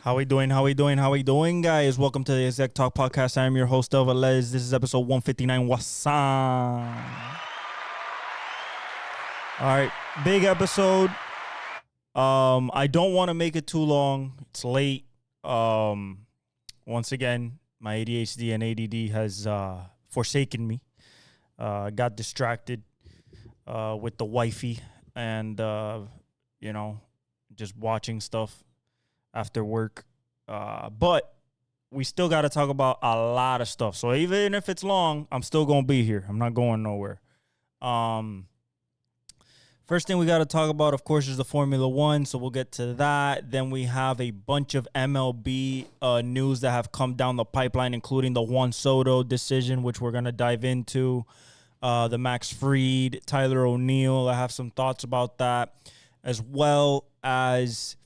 How we doing, guys? Welcome to the Exec Talk Podcast. I am your host, Elvis. This is episode 159. What's up? All right, big episode. I don't want to make it too long. It's late. Once again, my ADHD and ADD has forsaken me. Got distracted with the wifey and, just watching stuff after work. But we still got to talk about a lot of stuff. So even if it's long, I'm still going to be here. I'm not going nowhere. First thing we got to talk about, of course, is the Formula One. So we'll get to that. Then we have a bunch of MLB news that have come down the pipeline, including the Juan Soto decision, which we're going to dive into. The Max Fried, Tyler O'Neill. I have some thoughts about that, as well as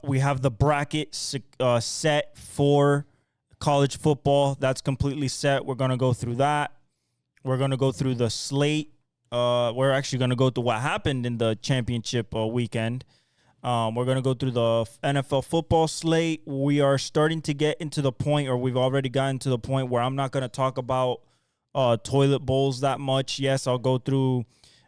we have the bracket set for college football. That's completely set. We're going to go through that. We're going to go through the slate. We're actually going to go through what happened in the championship weekend. We're going to go through the NFL football slate. We are starting to get into the point, or we've already gotten to the point where I'm not going to talk about toilet bowls that much. Yes, I'll go through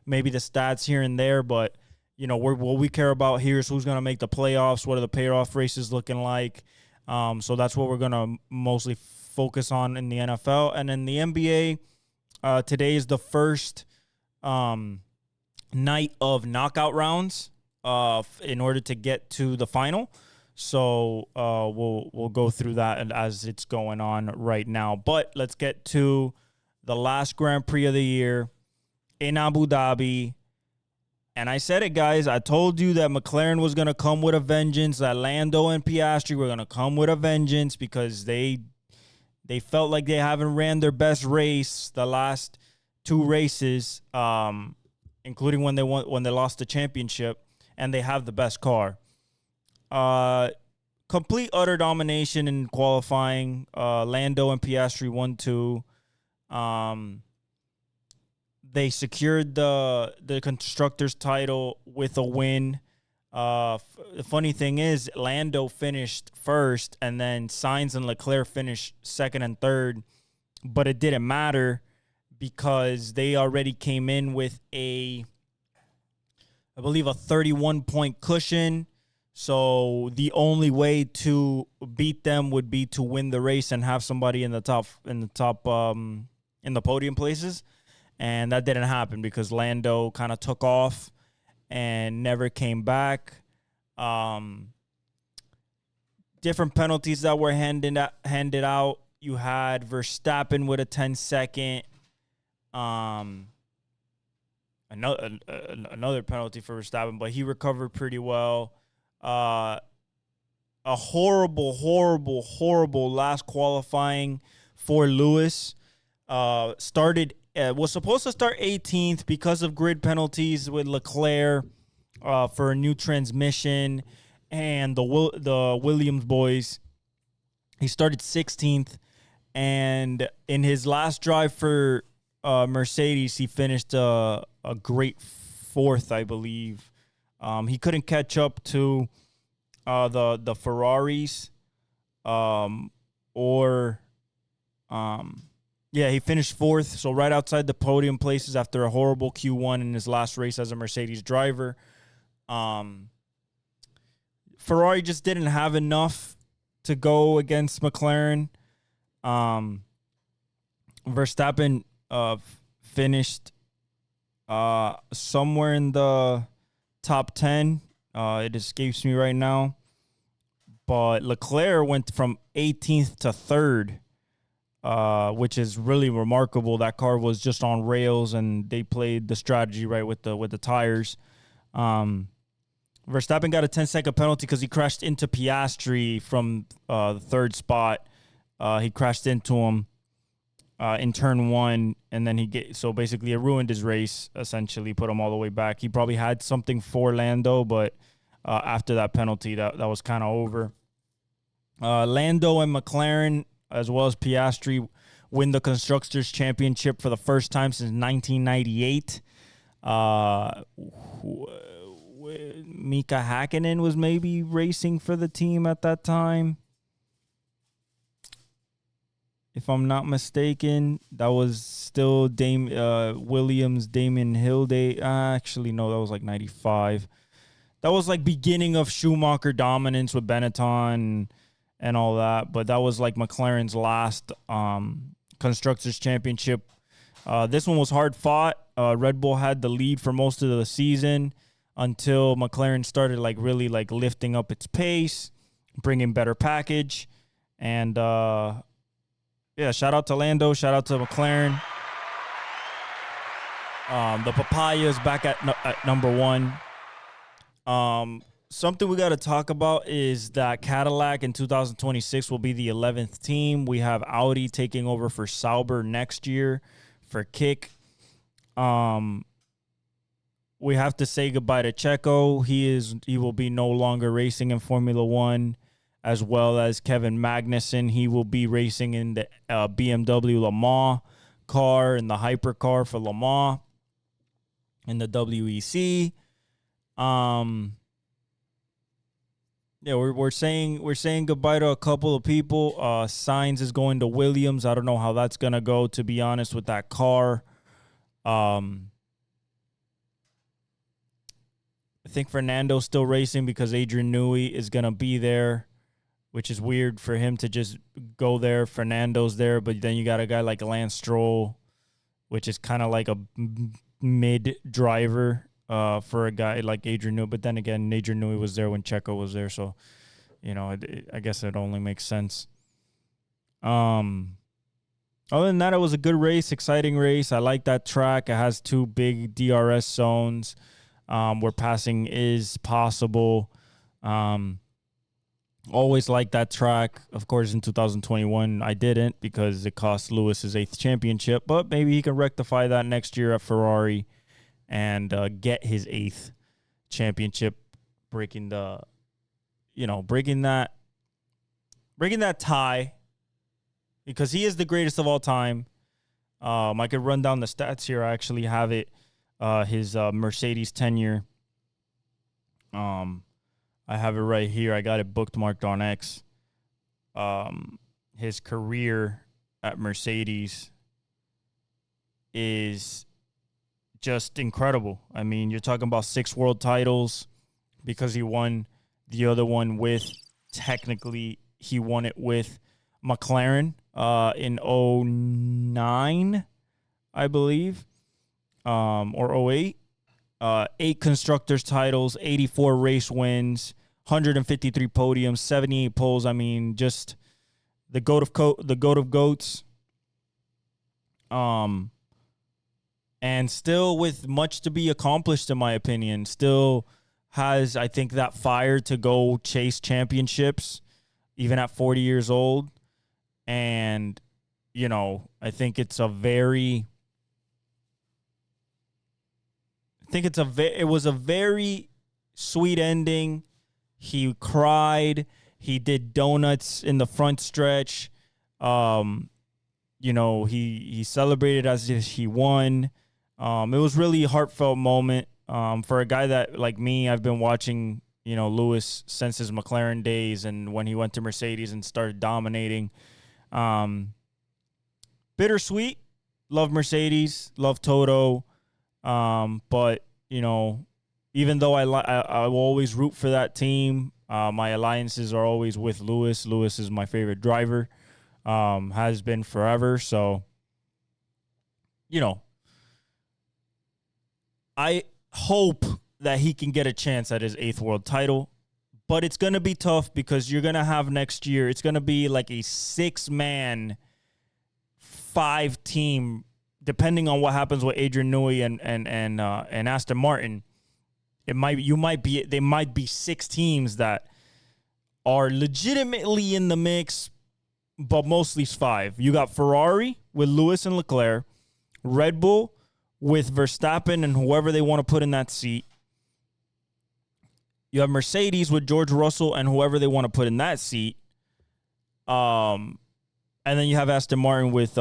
maybe the stats here and there, but what we care about here is who's going to make the playoffs, what are the playoff races looking like. So that's what we're going to mostly focus on in the NFL. And in the NBA, today is the first night of knockout rounds in order to get to the final. So we'll go through that as it's going on right now. But let's get to the last Grand Prix of the year in Abu Dhabi. And I said it, guys. I told you that McLaren was going to come with a vengeance, that Lando and Piastri were going to come with a vengeance because they felt like they haven't ran their best race the last two races, including when they lost the championship, and they have the best car. Complete utter domination in qualifying. Lando and Piastri 1-2. They secured the constructors title with a win. The funny thing is, Lando finished first, and then Sainz and Leclerc finished second and third, but it didn't matter because they already came in with I believe a 31-point cushion. So the only way to beat them would be to win the race and have somebody in the podium places. And that didn't happen because Lando kind of took off and never came back. Different penalties that were handed out. You had Verstappen with a 10-second. Another penalty for Verstappen, but he recovered pretty well. A horrible last qualifying for Lewis. Was supposed to start 18th because of grid penalties with Leclerc for a new transmission and the Williams boys. He started 16th, and in his last drive for Mercedes, he finished a great fourth, I believe. He couldn't catch up to the Ferraris he finished fourth, so right outside the podium places after a horrible Q1 in his last race as a Mercedes driver. Ferrari just didn't have enough to go against McLaren. Verstappen finished somewhere in the top 10. It escapes me right now. But Leclerc went from 18th to 3rd. Which is really remarkable. That car was just on rails, and they played the strategy right with the tires. Verstappen got a 10-second penalty because he crashed into Piastri from the third spot. He crashed into him in turn one, and then so basically it ruined his race, essentially, put him all the way back. He probably had something for Lando, but after that penalty, that was kind of over. Lando and McLaren, as well as Piastri, win the Constructors' Championship for the first time since 1998. Mika Hakkinen was maybe racing for the team at that time. If I'm not mistaken, that was still Williams, Damon Hill day. Actually, no, that was like 95. That was like beginning of Schumacher dominance with Benetton and all that. But that was like McLaren's last Constructors Championship. This one was hard fought. Red Bull had the lead for most of the season until McLaren started like really like lifting up its pace, bringing better package, and yeah, shout out to Lando, shout out to McLaren. The papaya is back at number 1. Something we got to talk about is that Cadillac in 2026 will be the 11th team. We have Audi taking over for Sauber next year for Kick. We have to say goodbye to Checo. He will be no longer racing in Formula One, as well as Kevin Magnussen. He will be racing in the BMW Le Mans car and the hypercar for Le Mans in the WEC. Yeah, we're saying goodbye to a couple of people. Sainz is going to Williams. I don't know how that's gonna go, to be honest, with that car. I think Fernando's still racing because Adrian Newey is gonna be there, which is weird for him to just go there. Fernando's there, but then you got a guy like Lance Stroll, which is kind of like a mid driver for a guy like Adrian Newey. But then again, Adrian Newey was there when Checo was there, so I guess it only makes sense. Other than that, it was a good race, exciting race. I like that track. It has 2 big DRS zones where passing is possible. Always like that track. Of course, in 2021, I didn't because it cost Lewis his 8th championship. But maybe he can rectify that next year at Ferrari and get his 8th championship, breaking that tie, because he is the greatest of all time. I could run down the stats here. I actually have it. His Mercedes tenure. I have it right here. I got it bookmarked on X. His career at Mercedes is just incredible. I mean, you're talking about 6 world titles because he won the other one technically he won it with McLaren in 2009, I believe, or 2008. 8 constructors titles, 84 race wins, 153 podiums, 78 poles. I mean, just the goat of goats. And still with much to be accomplished, in my opinion, still has, I think, that fire to go chase championships, even at 40 years old. And, I think it was a very sweet ending. He cried. He did donuts in the front stretch. He celebrated as if he won. It was really a heartfelt moment. For a guy that, like me, I've been watching, Lewis since his McLaren days and when he went to Mercedes and started dominating. Bittersweet. Love Mercedes. Love Toto. But, even though I will always root for that team, my alliances are always with Lewis. Lewis is my favorite driver, has been forever. So, I hope that he can get a chance at his 8th world title, but it's going to be tough because you're going to have next year, it's going to be like a 6-man, 5-team, depending on what happens with Adrian Newey and Aston Martin. They might be 6 teams that are legitimately in the mix, but mostly 5. You got Ferrari with Lewis and Leclerc, Red Bull with Verstappen and whoever they want to put in that seat. You have Mercedes with George Russell and whoever they want to put in that seat. And then you have Aston Martin with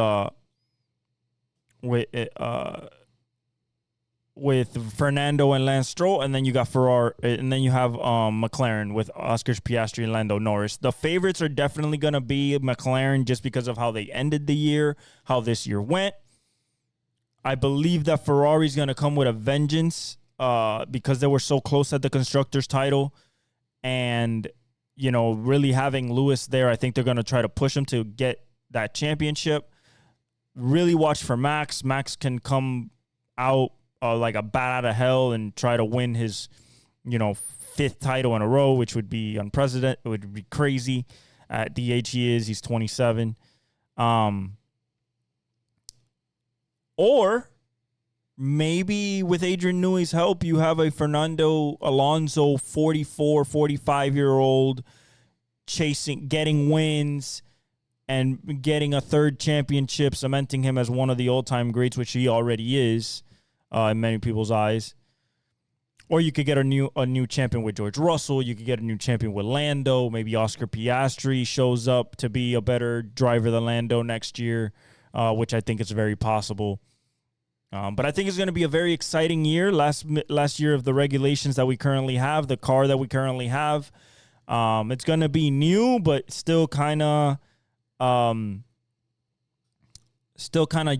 Fernando and Lance Stroll, and then you got Ferrari, and then you have McLaren with Oscar Piastri and Lando Norris. The favorites are definitely going to be McLaren just because of how they ended the year, how this year went. I believe that Ferrari's going to come with a vengeance because they were so close at the Constructors title, and really having Lewis there, I think they're going to try to push him to get that championship. Really watch for Max. Max can come out like a bat out of hell and try to win his, 5th title in a row, which would be unprecedented. It would be crazy. At the age he is, he's 27. Or maybe with Adrian Newey's help, you have a Fernando Alonso 44, 45-year-old getting wins and getting a 3rd championship, cementing him as one of the all-time greats, which he already is in many people's eyes. Or you could get a new champion with George Russell. You could get a new champion with Lando. Maybe Oscar Piastri shows up to be a better driver than Lando next year, which I think is very possible. But I think it's going to be a very exciting year. Last year of the regulations that we currently have, the car that we currently have. It's going to be new, but still kind of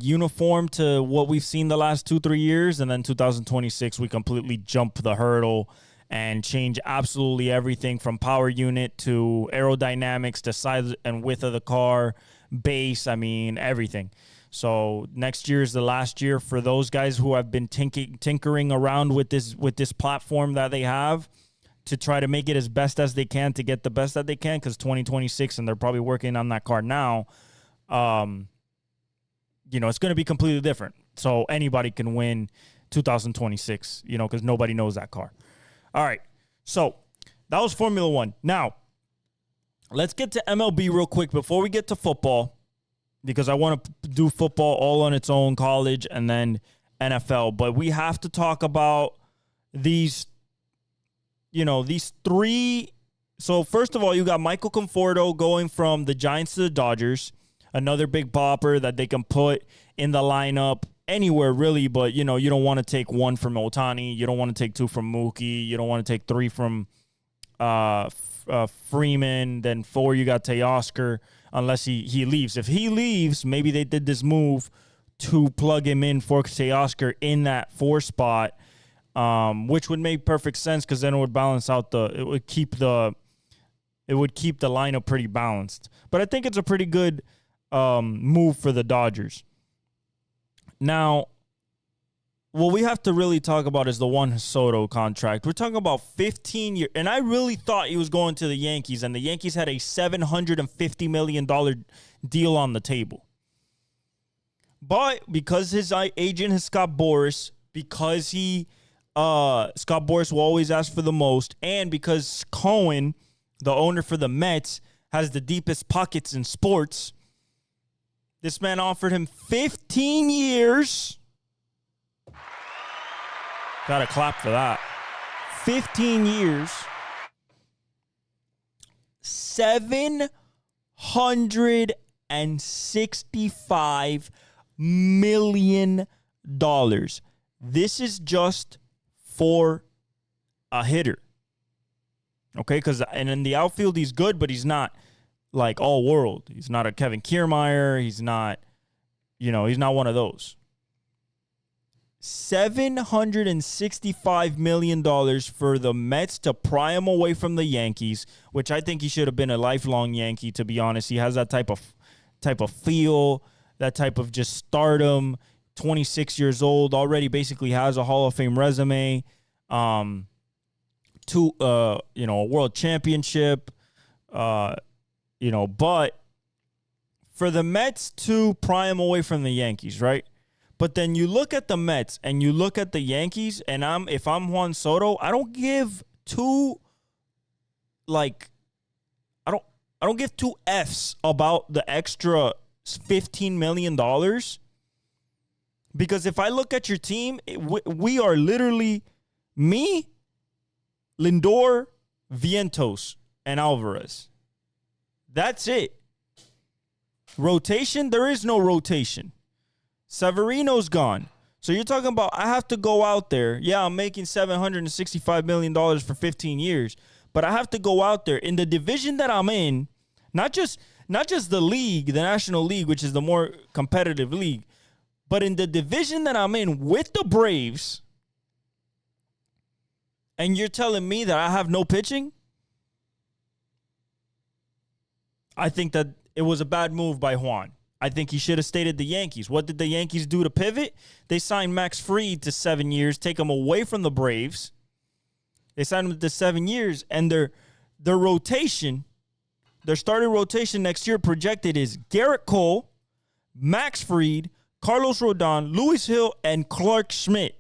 uniform to what we've seen the last 2-3 years. And then 2026, we completely jump the hurdle and change absolutely everything from power unit to aerodynamics to size and width of the car, base, everything. So next year is the last year for those guys who have been tinkering around with this platform that they have to try to make it as best as they can to get the best that they can, because 2026, and they're probably working on that car now, it's going to be completely different. So anybody can win 2026, because nobody knows that car. All right. So that was Formula One. Now, let's get to MLB real quick before we get to football, because I want to do football all on its own, college, and then NFL. But we have to talk about these 3. So first of all, you got Michael Conforto going from the Giants to the Dodgers, another big popper that they can put in the lineup anywhere really, but you don't want to take 1 from Ohtani, you don't want to take 2 from Mookie, you don't want to take 3 from Freeman, then 4 you got Teoscar, unless he leaves. If he leaves, maybe they did this move to plug him in for Teoscar in that 4 spot. Which would make perfect sense, because then it would balance out it would keep the lineup pretty balanced. But I think it's a pretty good move for the Dodgers. Now, what we have to really talk about is the Juan Soto contract. We're talking about 15 years, and I really thought he was going to the Yankees, and the Yankees had a $750 million deal on the table. But because his agent is Scott Boras, because Scott Boras will always ask for the most, and because Cohen, the owner for the Mets, has the deepest pockets in sports, this man offered him 15 years. Gotta clap for that. 15 years. $765 million. This is just for a hitter. Okay, and in the outfield, he's good, but he's not like all world. He's not a Kevin Kiermaier. He's not one of those. $765 million for the Mets to pry him away from the Yankees, which I think he should have been a lifelong Yankee, to be honest. He has that type of feel, that type of just stardom. 26 years old, already basically has a Hall of Fame resume. A world championship. But for the Mets to pry him away from the Yankees, right? But then you look at the Mets and you look at the Yankees, and if I'm Juan Soto, I don't give two F's about the extra $15 million. Because if I look at your team, we are literally me, Lindor, Vientos, and Alvarez. That's it. Rotation, there is no rotation. Severino's gone. So you're talking about I have to go out there. Yeah, I'm making $765 million for 15 years, but I have to go out there in the division that I'm in, not just the league, the National League, which is the more competitive league, but in the division that I'm in with the Braves, and you're telling me that I have no pitching? I think that it was a bad move by Juan. I think he should have stayed at the Yankees. What did the Yankees do to pivot? They signed Max Fried to 7 years, take him away from the Braves. They signed him to 7 years, and their rotation, their starting rotation next year projected is Garrett Cole, Max Fried, Carlos Rodon, Luis Hill, and Clark Schmidt.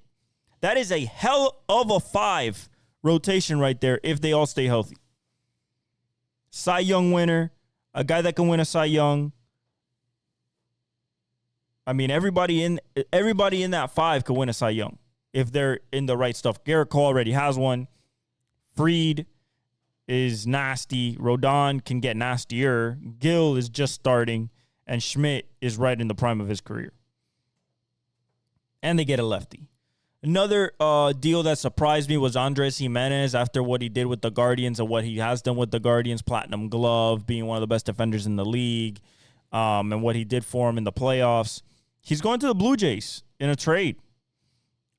That is a hell of a 5 rotation right there if they all stay healthy. Cy Young winner, a guy that can win a Cy Young. I mean, everybody in that 5 could win a Cy Young if they're in the right stuff. Garrett Cole already has one. Fried is nasty. Rodon can get nastier. Gill is just starting. And Schmidt is right in the prime of his career. And they get a lefty. Another deal that surprised me was Andres Jimenez after what he did with the Guardians and what he has done with the Guardians. Platinum glove, being one of the best defenders in the league, and what he did for him in the playoffs. He's going to the Blue Jays in a trade.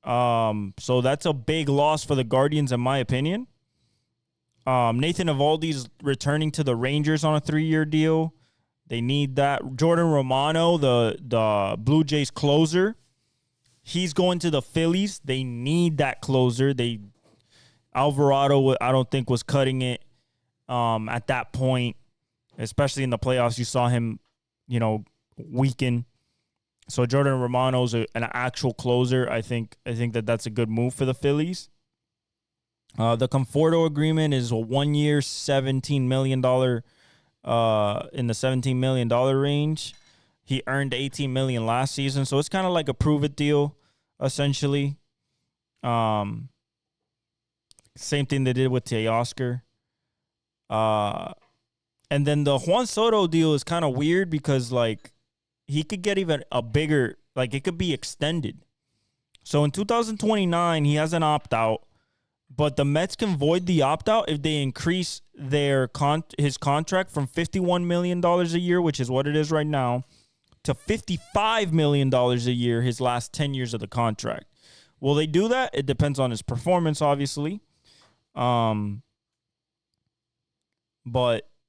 So that's a big loss for the Guardians, in my opinion. Nathan Eovaldi's returning to the Rangers on a 3-year deal. They need that. Jordan Romano, the Blue Jays closer, he's going to the Phillies. They need that closer. Alvarado, I don't think, was cutting it at that point, especially in the playoffs. You saw him, weaken. So Jordan Romano's an actual closer. I think that's a good move for the Phillies. The Conforto agreement is a 1-year, $17 million, in the $17 million range. He earned $18 million last season, so it's kind of like a prove-it deal, essentially. Same thing they did with Teoscar. And then the Juan Soto deal is kind of weird because, he could get even a bigger, it could be extended. So in 2029, he has an opt-out, but the Mets can void the opt-out if they increase his contract from $51 million a year, which is what it is right now, to $55 million a year his last 10 years of the contract. Will they do that? It depends on his performance, obviously. But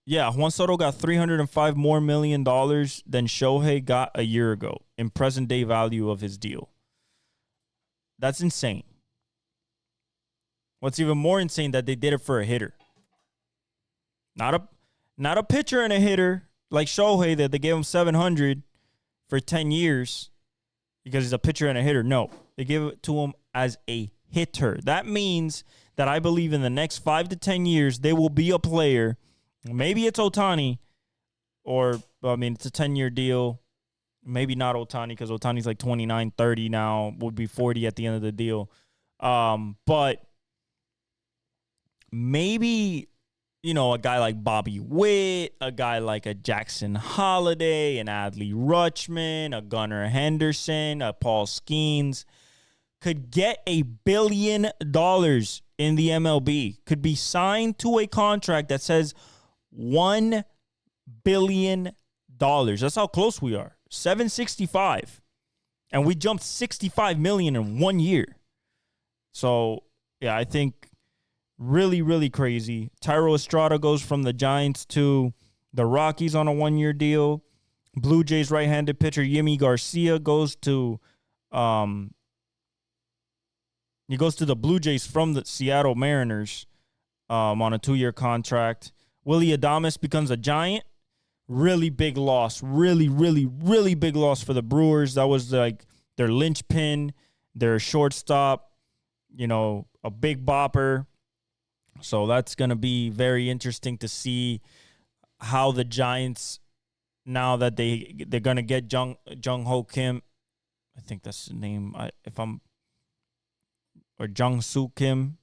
yeah, Juan Soto got $305 more million than Shohei got a year ago in present day value of his deal. That's insane. What's even more insane that they did it for a hitter. Not a pitcher and a hitter like Shohei that they gave him $700 for 10 years because he's a pitcher and a hitter. No, they give it to him as a hitter. That means that I believe in the next 5 to 10 years there will be a player. Maybe it's Ohtani, it's a 10-year deal. Maybe not Ohtani because Ohtani's like 29, 30 now, would be 40 at the end of the deal. But maybe, a guy like Bobby Witt, a guy like a Jackson Holliday, an Adley Rutschman, a Gunnar Henderson, a Paul Skeens could get $1 billion in the MLB, could be signed to a contract that says $1 billion. That's how close we are. 765. And we jumped 65 million in 1 year. So, yeah, I think really, really crazy. Tyro Estrada goes from the Giants to the Rockies on a 1-year deal. Blue Jays right-handed pitcher Yimi Garcia goes to the Blue Jays from the Seattle Mariners on a 2-year contract. Willie Adames becomes a Giant. Really big loss. Really, really, really big loss for the Brewers. That was their linchpin, their shortstop, a big bopper. So that's going to be very interesting to see how the Giants, now that they're going to get Jung Ho Kim, I think that's the name, or Jung Soo Kim.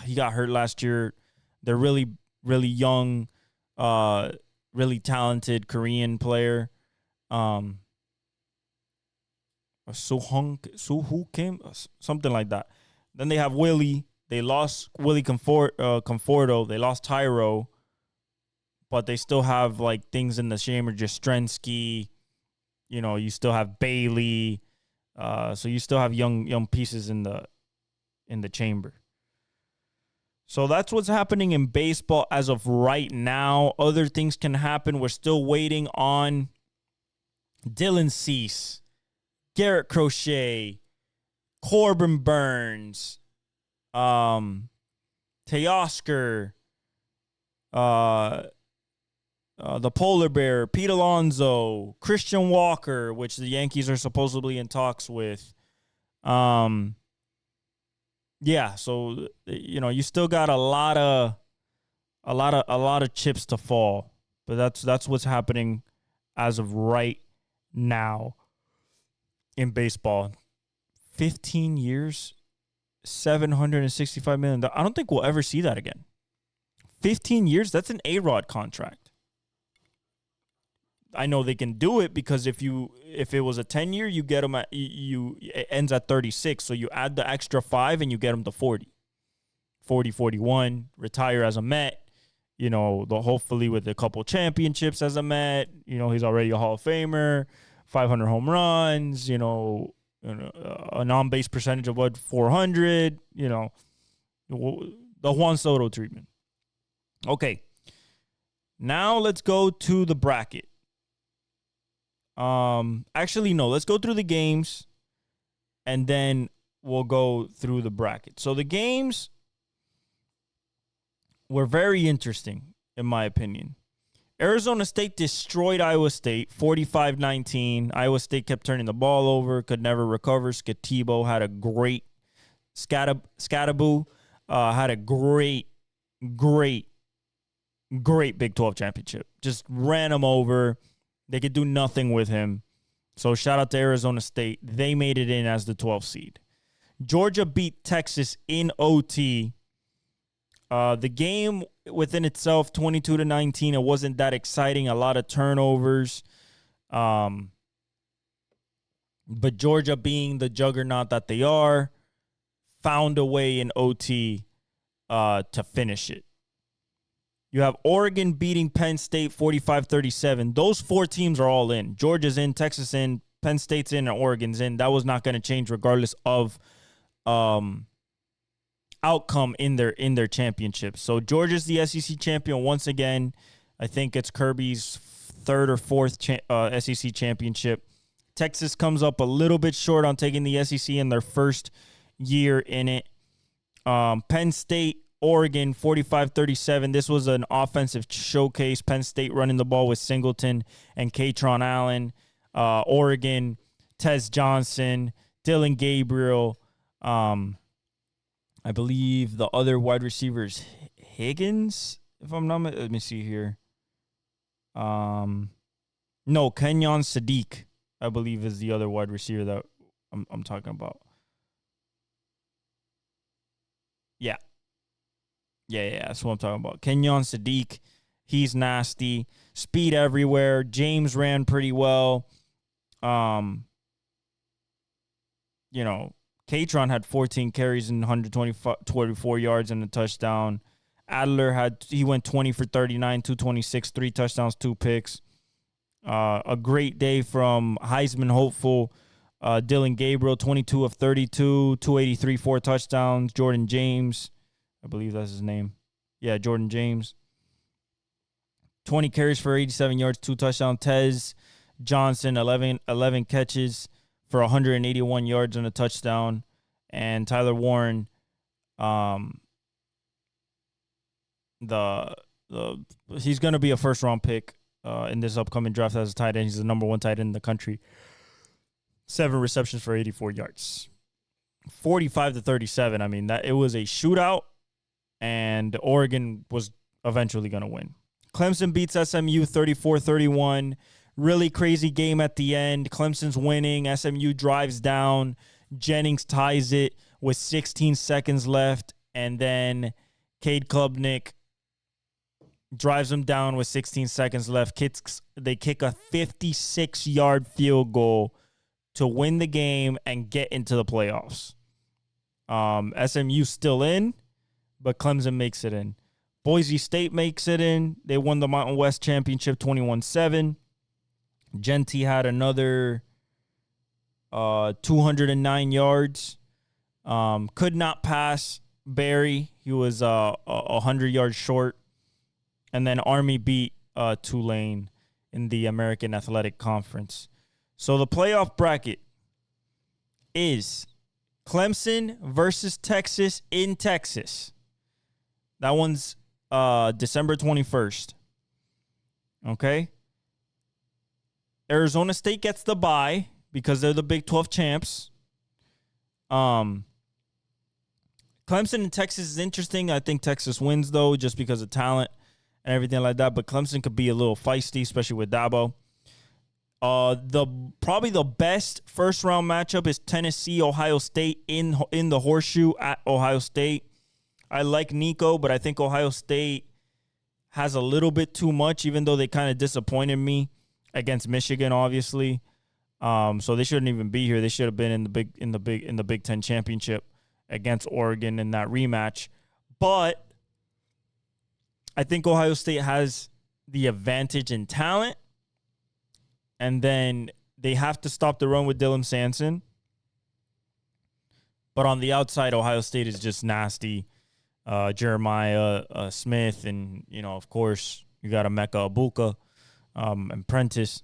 He got hurt last year. They're really, really young, really talented Korean player. Suhu Kim, something like that. Then they have Willie. They lost Willie Conforto. They lost Tyro, but they still have like things in the chamber. Jastrzęski, you still have Bailey. So you still have young pieces in the chamber. So that's what's happening in baseball as of right now. Other things can happen. We're still waiting on Dylan Cease, Garrett Crochet, Corbin Burns, Teoscar, the Polar Bear, Pete Alonso, Christian Walker, which the Yankees are supposedly in talks with. Yeah, so you still got a lot of chips to fall, but that's what's happening as of right now in baseball. 15 years, $765 million. I don't think we'll ever see that again. 15 years, that's an A-Rod contract. I know they can do it because if it was a 10-year, you get them it ends at 36. So you add the extra 5 and you get them to 40. 40, 41, retire as a Met, hopefully with a couple championships as a Met. He's already a Hall of Famer, 500 home runs, a on-base percentage of 400, the Juan Soto treatment. Okay. Now let's go to the bracket. Actually, no, let's go through the games and then we'll go through the bracket. So the games were very interesting, in my opinion. Arizona State destroyed Iowa State, 45-19. Iowa State kept turning the ball over, could never recover. Scatabo had a great Scatabo had a great Big 12 championship. Just ran them over. They could do nothing with him. So shout out to Arizona State. They made it in as the 12th seed. Georgia beat Texas in OT. The game within itself, 22-19, it wasn't that exciting. A lot of turnovers. But Georgia, being the juggernaut that they are, found a way in OT to finish it. You have Oregon beating Penn State 45-37. Those 4 teams are all in. Georgia's in, Texas in, Penn State's in, and Oregon's in. That was not going to change regardless of outcome in their championship. So Georgia's the SEC champion once again. I think it's Kirby's 3rd or 4th SEC championship. Texas comes up a little bit short on taking the SEC in their first year in it. Penn State, Oregon, 45-37. This was an offensive showcase. Penn State running the ball with Singleton and Katron Allen. Oregon, Tez Johnson, Dylan Gabriel. I believe the other wide receivers, Higgins, if I'm not, let me see here. No, Kenyon Sadiq, I believe, is the other wide receiver that I'm talking about. Yeah, that's what I'm talking about. Kenyon Sadiq, he's nasty. Speed everywhere. James ran pretty well. Katron had 14 carries and 124 yards and a touchdown. Adler he went 20 for 39, 226, 3 touchdowns, 2 picks. A great day from Heisman hopeful Dylan Gabriel, 22 of 32, 283, 4 touchdowns. Jordan James, I believe that's his name. Yeah, Jordan James. 20 carries for 87 yards, 2 touchdowns. Tez Johnson, 11 catches for 181 yards and a touchdown. And Tyler Warren, he's going to be a first-round pick in this upcoming draft as a tight end. He's the number 1 tight end in the country. 7 receptions for 84 yards. 45-37. I mean, it was a shootout, and Oregon was eventually going to win. Clemson beats SMU 34-31. Really crazy game at the end. Clemson's winning. SMU drives down. Jennings ties it with 16 seconds left, and then Cade Klubnik drives them down with 16 seconds left. They kick a 56-yard field goal to win the game and get into the playoffs. SMU still in, but Clemson makes it in. Boise State makes it in. They won the Mountain West Championship 21-7. Genty had another 209 yards. Could not pass Barry. He was 100 yards short. And then Army beat Tulane in the American Athletic Conference. So the playoff bracket is Clemson versus Texas in Texas. That one's December 21st. Okay. Arizona State gets the bye because they're the Big 12 champs. Clemson and Texas is interesting. I think Texas wins, though, just because of talent and everything like that. But Clemson could be a little feisty, especially with Dabo. Probably the best first-round matchup is Tennessee-Ohio State in the Horseshoe at Ohio State. I like Nico, but I think Ohio State has a little bit too much, even though they kind of disappointed me against Michigan, obviously. So they shouldn't even be here. They should have been in the Big Ten championship against Oregon in that rematch. But I think Ohio State has the advantage in talent, and then they have to stop the run with Dylan Sampson. But on the outside, Ohio State is just nasty. Jeremiah Smith, and, of course, you got Emeka Ibuka and Prentice.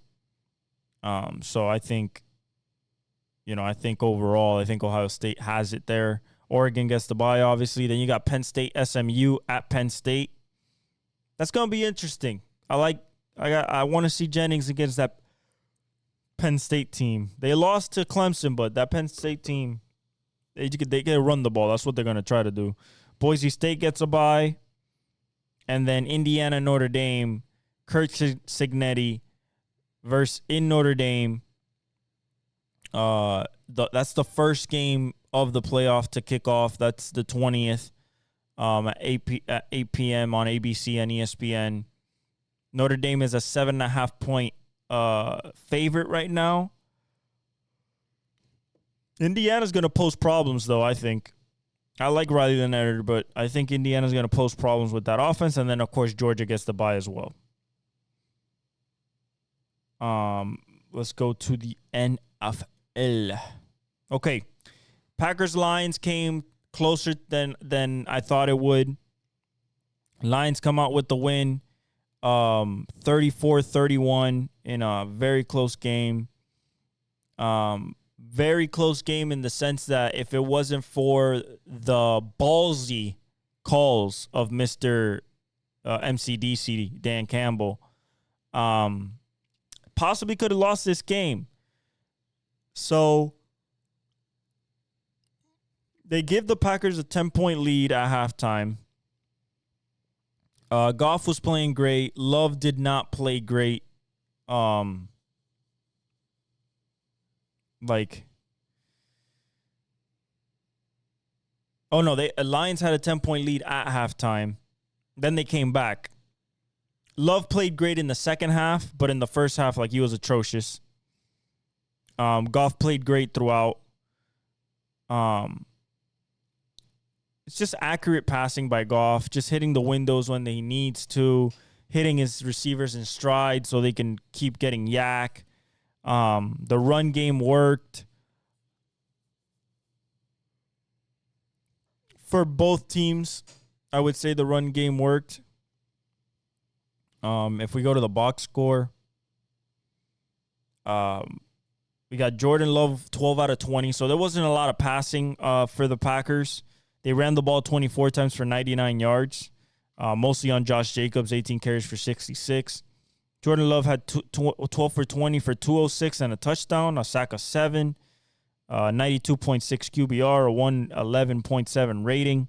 So I think overall, I think Ohio State has it there. Oregon gets the bye, obviously. Then you got Penn State, SMU at Penn State. That's going to be interesting. I want to see Jennings against that Penn State team. They lost to Clemson, but that Penn State team, they can run the ball. That's what they're going to try to do. Boise State gets a bye. And then Indiana, Notre Dame, Kurt Cignetti versus in Notre Dame. That's the first game of the playoff to kick off. That's the 20th at 8 p.m. on ABC and ESPN. Notre Dame is a 7.5 point favorite right now. Indiana's going to pose problems, though, I think. I like Riley Leonard, but I think Indiana's going to pose problems with that offense. And then, of course, Georgia gets the bye as well. Let's go to the NFL. Okay. Packers-Lions came closer than I thought it would. Lions come out with the win, 34-31 in a very close game. Very close game in the sense that if it wasn't for the ballsy calls of Mr. MCDC, Dan Campbell, possibly could have lost this game. So they give the Packers a 10-point lead at halftime. Goff was playing great. Love did not play great. Lions had a 10-point lead at halftime. Then they came back. Love played great in the second half, but in the first half, he was atrocious. Goff played great throughout. It's just accurate passing by Goff, just hitting the windows when he needs to, hitting his receivers in stride so they can keep getting yak. The run game worked. For both teams, I would say the run game worked. If we go to the box score, we got Jordan Love 12 out of 20. So there wasn't a lot of passing for the Packers. They ran the ball 24 times for 99 yards, mostly on Josh Jacobs, 18 carries for 66. Jordan Love had 12 for 20 for 206 and a touchdown, a sack of 7, 92.6 QBR, a 111.7 rating.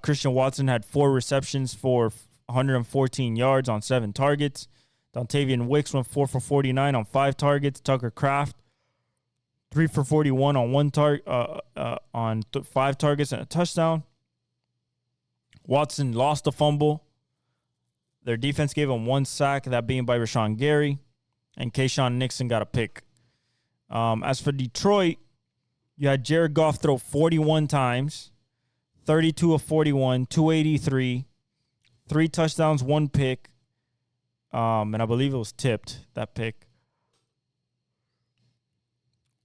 Christian Watson had 4 receptions for 114 yards on 7 targets. Dontavian Wicks went 4 for 49 on 5 targets. Tucker Kraft 3 for 41 on 1 target on 5 targets and a touchdown. Watson lost a fumble. Their defense gave him 1 sack, that being by Rashawn Gary, and Kayshawn Nixon got a pick. As for Detroit, you had Jared Goff throw 41 times, 32 of 41, 283, 3 touchdowns, 1 pick. And I believe it was tipped, that pick.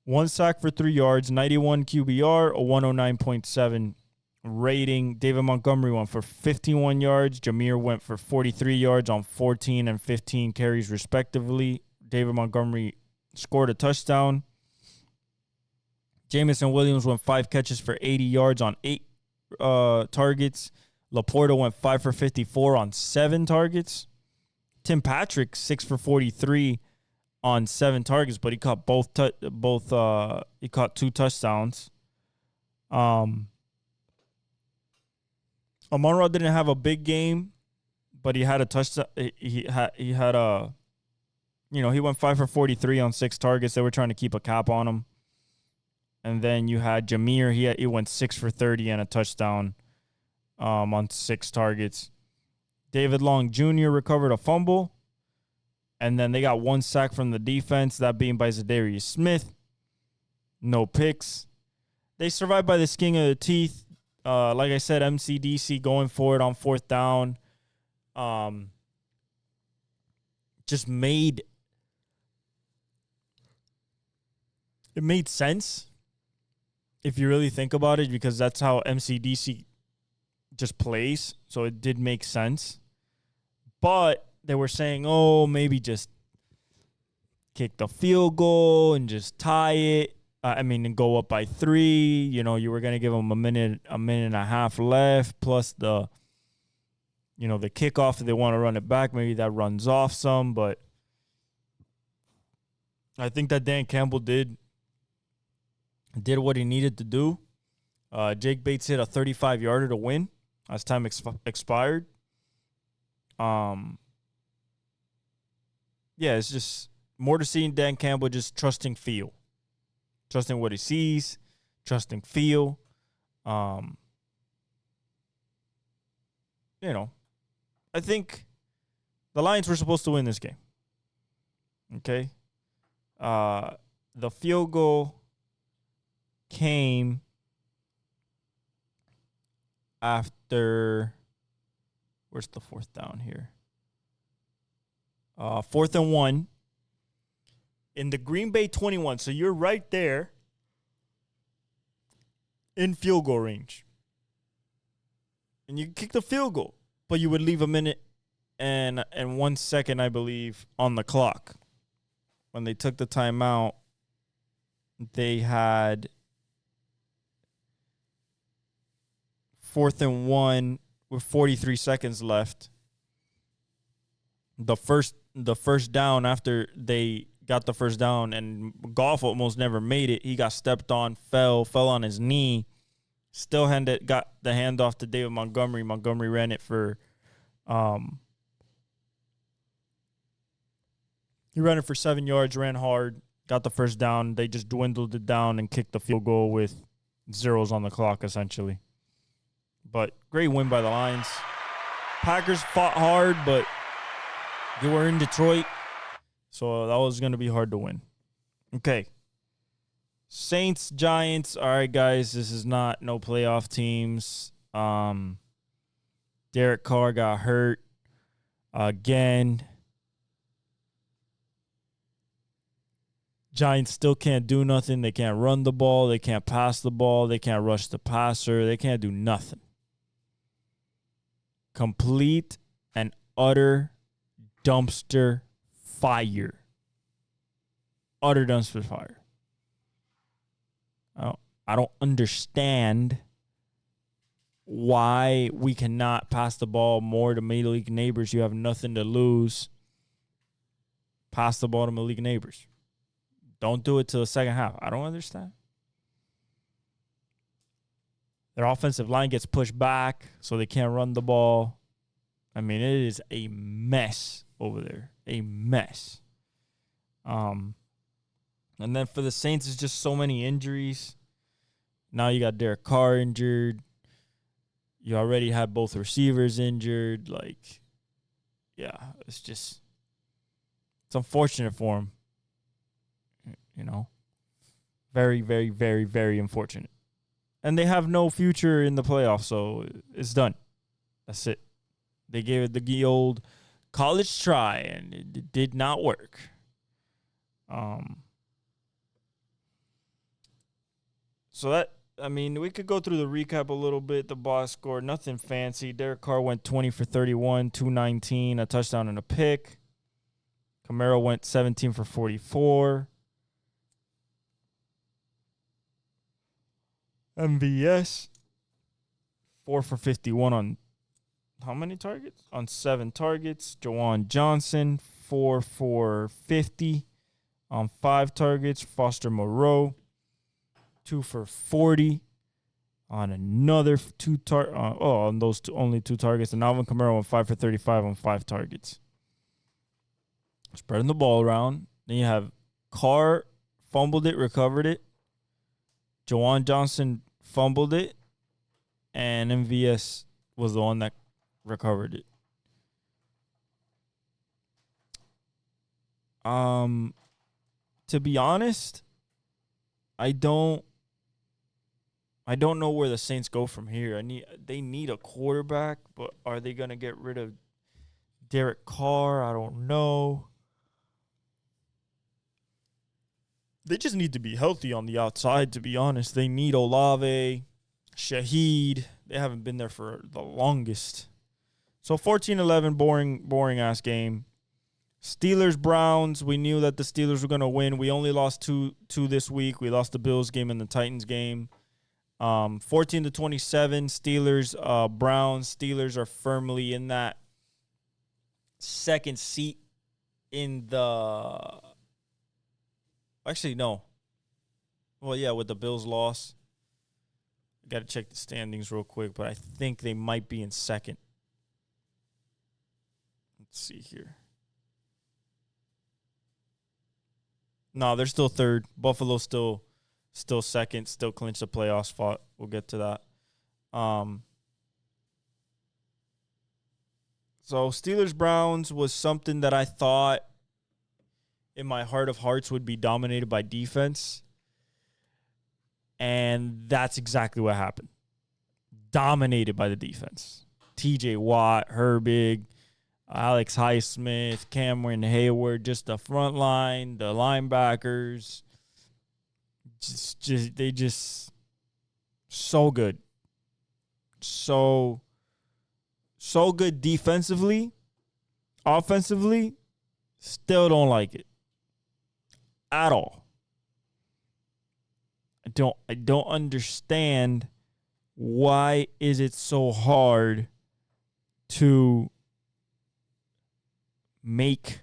1 sack for 3 yards, 91 QBR, a 109.7 rating. David Montgomery went for 51 yards. Jameer went for 43 yards on 14 and 15 carries, respectively. David Montgomery scored a touchdown. Jamison Williams went 5 catches for 80 yards on 8 targets. Laporta went 5 for 54 on 7 targets. Tim Patrick 6 for 43 on 7 targets, but he caught he caught 2 touchdowns. Amon-Ra didn't have a big game, but he had a touchdown. He had a, he went 5 for 43 on 6 targets. They were trying to keep a cap on him. And then you had Jameer. He went 6 for 30 and a touchdown on 6 targets. David Long Jr. recovered a fumble. And then they got 1 sack from the defense, that being by Zadarius Smith. No picks. They survived by the skin of the teeth. Like I said, MCDC going for it on 4th down. Just made sense if you really think about it, because that's how MCDC just plays. So it did make sense. But they were saying, maybe just kick the field goal and just tie it. And go up by 3. You were going to give them a minute and a half left, plus the kickoff if they want to run it back. Maybe that runs off some, but I think that Dan Campbell did what he needed to do. Jake Bates hit a 35-yarder to win as time expired. It's just more to seeing Dan Campbell just trusting feel. Trusting what he sees, trusting feel. I think the Lions were supposed to win this game. Okay? The field goal came after, where's the 4th down here? 4th and 1. In the Green Bay 21. So you're right there in field goal range. And you kick the field goal. But you would leave a minute and 1 second, I believe, on the clock. When they took the timeout, they had 4th and 1 with 43 seconds left. The first down after they got the first down, and Goff almost never made it. He got stepped on, fell on his knee, still got the handoff to David Montgomery. Montgomery ran it for, he ran it for 7 yards, ran hard, got the first down. They just dwindled it down and kicked the field goal with zeros on the clock, essentially. But great win by the Lions. Packers fought hard, but they were in Detroit. So that was going to be hard to win. Okay. Saints, Giants. All right, guys. This is no playoff teams. Derek Carr got hurt again. Giants still can't do nothing. They can't run the ball. They can't pass the ball. They can't rush the passer. They can't do nothing. Complete and utter dumpster fire. Utter dumpster fire. I don't understand why we cannot pass the ball more to Major League neighbors. You have nothing to lose. Pass the ball to Major League neighbors. Don't do it till the second half. I don't understand. Their offensive line gets pushed back, so they can't run the ball. It is a mess over there. A mess. And then for the Saints, it's just so many injuries. Now you got Derek Carr injured. You already had both receivers injured. It's unfortunate for him. Very, very, very, very unfortunate. And they have no future in the playoffs, so it's done. That's it. They gave it the old college try, and it did not work. So that, I mean, we could go through the recap a little bit. The box score, nothing fancy. Derek Carr went 20 for 31, 219, a touchdown and a pick. Kamara went 17 for 44. MVS, 4 for 51 on how many targets? On 7 targets. Juwan Johnson, 4 for 50 on 5 targets. Foster Moreau, 2 for 40 on another 2 targets. On those only 2 targets. And Alvin Kamara went 5 for 35 on 5 targets. Spreading the ball around. Then you have Carr fumbled it, recovered it. Juwan Johnson fumbled it. And MVS was the one that recovered it. To be honest, I don't know where the Saints go from here. They need a quarterback, but are they gonna get rid of Derek Carr? I don't know. They just need to be healthy on the outside, to be honest. They need Olave, Shaheed. They haven't been there for the longest. So 14-11, boring-ass game. Steelers-Browns, we knew that the Steelers were going to win. We only lost two this week. We lost the Bills game and the Titans game. 14-27, Steelers, Browns. Steelers are firmly in that second seat in the... Actually, no. Well, yeah, with the Bills' loss. Got to check the standings real quick, but I think they might be in second. Let's see here. No, they're still third. Buffalo's still second, still clinch the playoff spot. We'll get to that. So Steelers-Browns was something that I thought in my heart of hearts would be dominated by defense. And that's exactly what happened. Dominated by the defense. TJ Watt, Herbig, Alex Highsmith, Cameron Hayward, just the front line, the linebackers. They just so good. So good defensively. Offensively, still don't like it. At all. I don't understand why is it so hard to make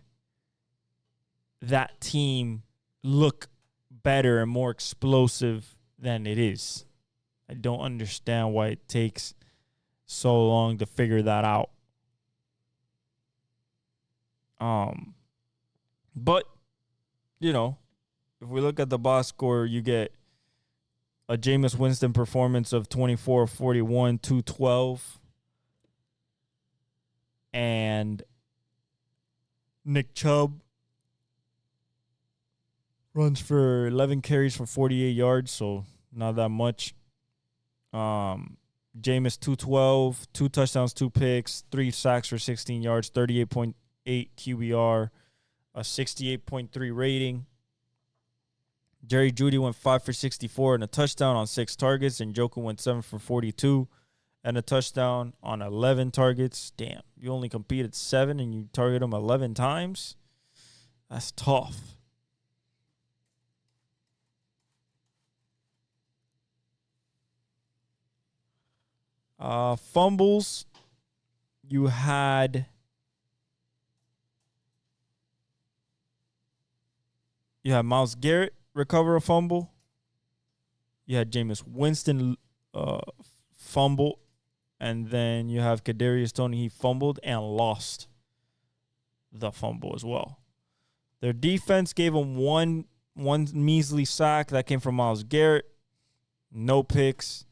that team look better and more explosive than it is. I don't understand why it takes so long to figure that out. But, you know, if we look at the box score, you get a Jameis Winston performance of 24-41, 212. And Nick Chubb runs for 11 carries for 48 yards, so not that much. Jameis 212, 2 touchdowns, 2 picks, 3 sacks for 16 yards, 38.8 QBR, a 68.3 rating. Jerry Jeudy went 5 for 64 and a touchdown on 6 targets, and Njoku went 7 for 42 and a touchdown on 11 targets. Damn, you only competed 7 and you target them 11 times? That's tough. Fumbles, you had Myles Garrett recover a fumble. You had Jameis Winston fumble, and then you have Kadarius Toney. He fumbled and lost the fumble as well. Their defense gave them one measly sack that came from Myles Garrett. No picks.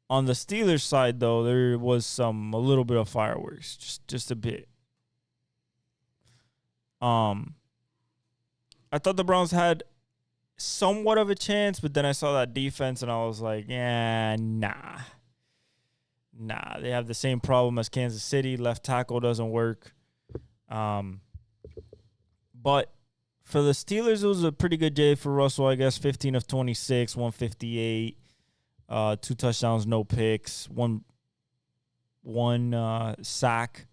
On the Steelers side, though, there was a little bit of fireworks, just a bit. I thought the Browns had somewhat of a chance, but then I saw that defense and I was like, yeah, nah. They have the same problem as Kansas City. Left tackle doesn't work. But for the Steelers, it was a pretty good day for Russell, I guess. 15 of 26, 158, 2 touchdowns, no picks, one sack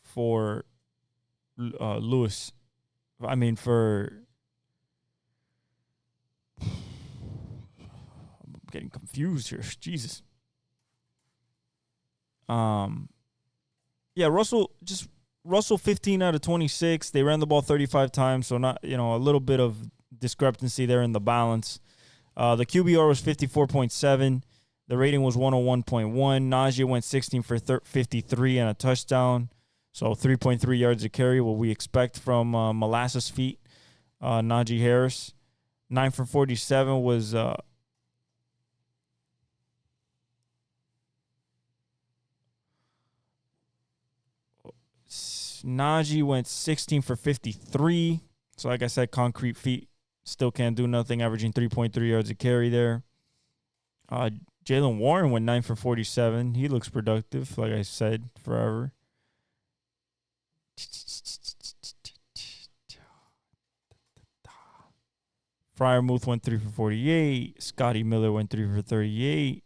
for Lewis. I mean, I'm getting confused here. Jesus. Yeah, Russell 15 out of 26. They ran the ball 35 times, so not, a little bit of discrepancy there in the balance. The QBR was 54.7. The rating was 101.1. Najee went 16 for 53 and a touchdown, so 3.3 yards a carry, what we expect from Molasses Feet, Najee Harris. 9 for 47 was Najee went 16 for 53. So like I said, concrete feet still can't do nothing, averaging 3.3 yards a carry there. Jaylen Warren went 9 for 47. He looks productive, like I said, forever. Freiermuth went 3 for 48. Scotty Miller went 3 for 38.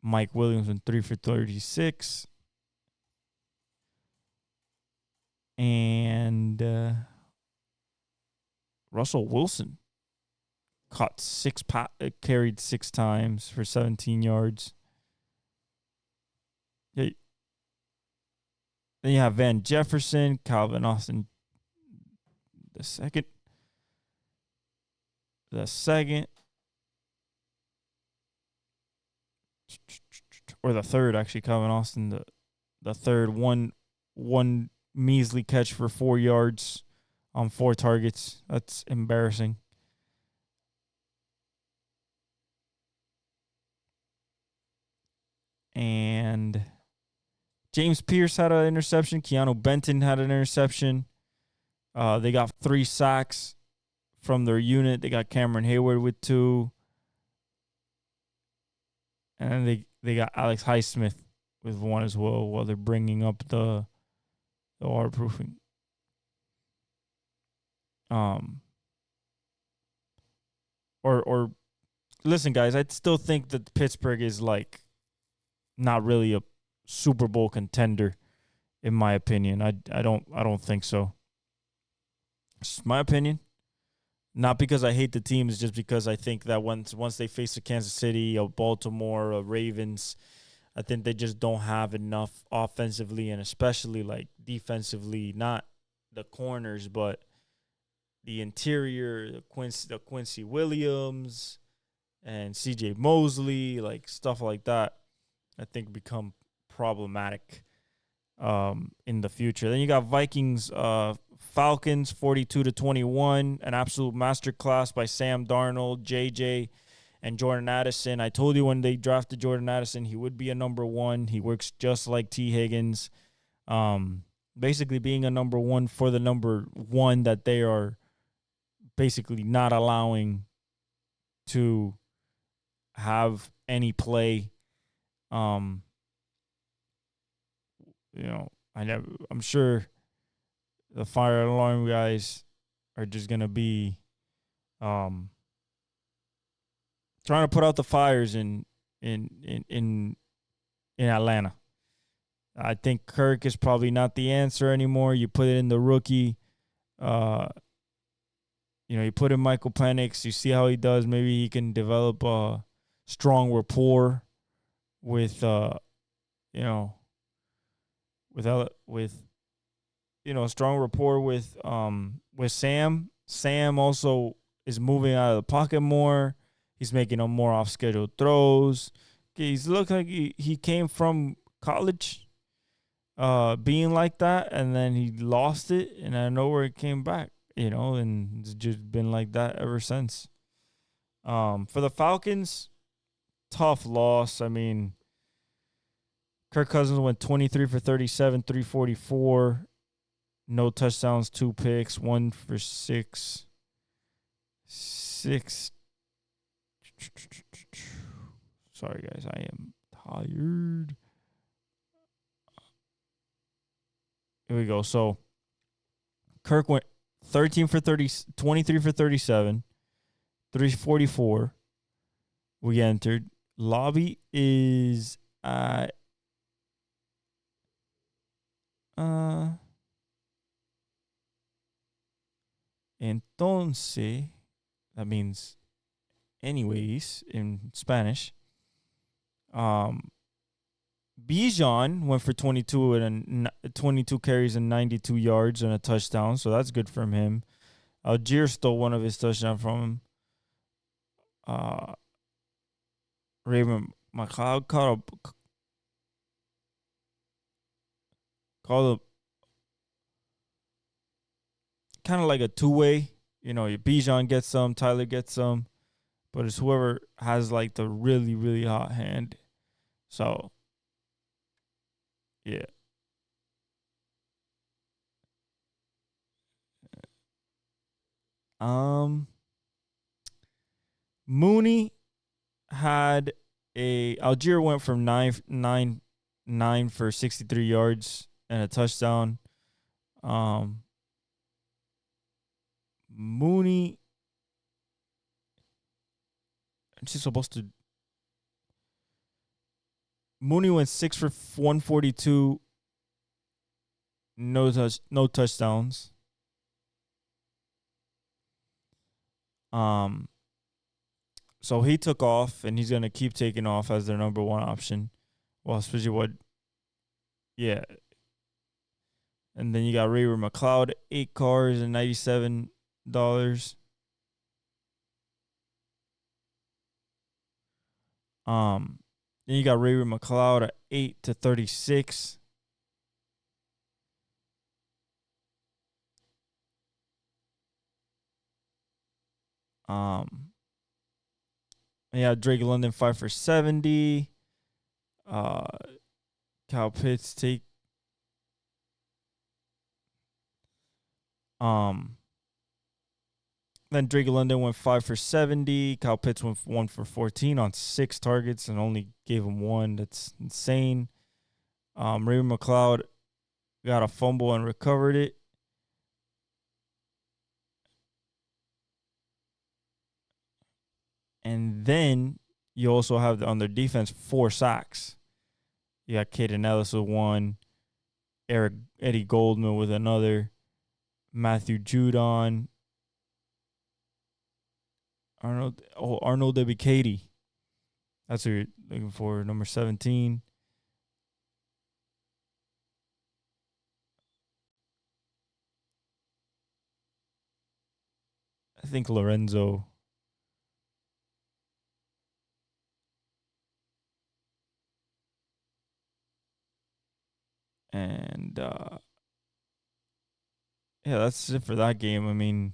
Mike Williams went 3 for 36. And Russell Wilson carried 6 times for 17 yards. Then you have Van Jefferson, Calvin Austin the second, or the third, actually. Calvin Austin the third, one measly catch for 4 yards on 4 targets. That's embarrassing. And James Pierce had an interception. Keanu Benton had an interception. They got 3 sacks from their unit. They got Cameron Hayward with 2. And they got Alex Highsmith with 1 as well, while they're bringing up the waterproofing. Or listen, guys, I still think that Pittsburgh is like not really a Super Bowl contender, in my opinion. I don't think so. It's my opinion. Not because I hate the team, it's just because I think that once they face a Kansas City, a Baltimore, a Ravens, I think they just don't have enough offensively and especially like defensively, not the corners, but the interior, the Quincy Williams and CJ Mosley, like stuff like that, I think become problematic in the future. Then you got Vikings, Falcons, 42-21, an absolute masterclass by Sam Darnold, JJ and Jordan Addison. I told you when they drafted Jordan Addison, he would be a number 1. He works just like T. Higgins, basically being a number 1 for the number 1 that they are basically not allowing to have any play. I'm sure the fire alarm guys are just gonna be trying to put out the fires in Atlanta. I think Kirk is probably not the answer anymore. You put it in the rookie. You put in Michael Penix. You see how he does. Maybe he can develop a strong rapport with strong rapport with Sam. Sam also is moving out of the pocket more. He's making more off-schedule throws. He's looked like he came from college being like that, and then he lost it, and I know where it came back, and it's just been like that ever since. For the Falcons, tough loss. I mean, Kirk Cousins went 23 for 37, 344. No touchdowns, 2 picks, 1 for 6. 6. Sorry, guys. I am tired. Here we go. So, Kirk went 13 for 30, 23 for 37, 344. We entered. Lobby is at entonces, that means anyways in Spanish. Bijan went for 22 carries and 92 yards and a touchdown, so that's good from him. Algier stole one of his touchdowns from him. Raven McLeod called a kind of like a two-way. Bijan gets some, Tyler gets some, but it's whoever has like the really, really hot hand. So, yeah. Mooney had Algier went from 9 for 63 yards and a touchdown. Mooney, she's supposed to. Mooney went 6 for 142. No touchdowns. So he took off, and he's gonna keep taking off as their number one option. Well, especially yeah. And then you got Raver McLeod, 8 cars and $97. Then you got Raver McLeod at 8 to 36. Yeah, Drake London 5 for 70. Kyle Pitts take. Then Drake London went 5 for 70. Kyle Pitts went 1 for 14 on 6 targets and only gave him 1. That's insane. Raven McLeod got a fumble and recovered it. And then you also have on their defense 4 sacks. You got Caden Ellis with 1, Eddie Goldman with another, Matthew Judon, Arnold Ebiketie. That's who you're looking for, number 17. I think Lorenzo. And yeah, that's it for that game. I mean,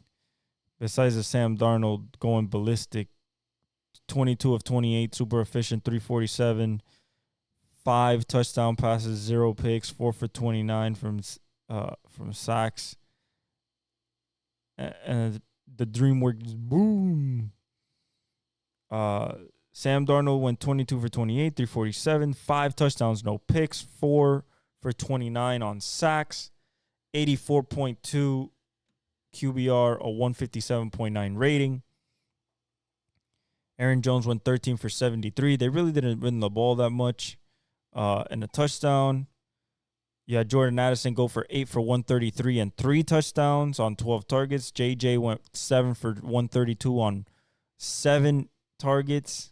besides the Sam Darnold going ballistic, 22 of 28, super efficient, 347, 5 touchdown passes, 0 picks, 4 for 29 from sacks. And the DreamWorks boom. Sam Darnold went 22 for 28, 347, 5 touchdowns, no picks, 4 for 29 on sacks, 84.2 QBR, a 157.9 rating. Aaron Jones went 13 for 73. They really didn't run the ball that much. And a touchdown. Yeah, Jordan Addison go for 8 for 133 and 3 touchdowns on 12 targets. JJ went 7 for 132 on 7 targets.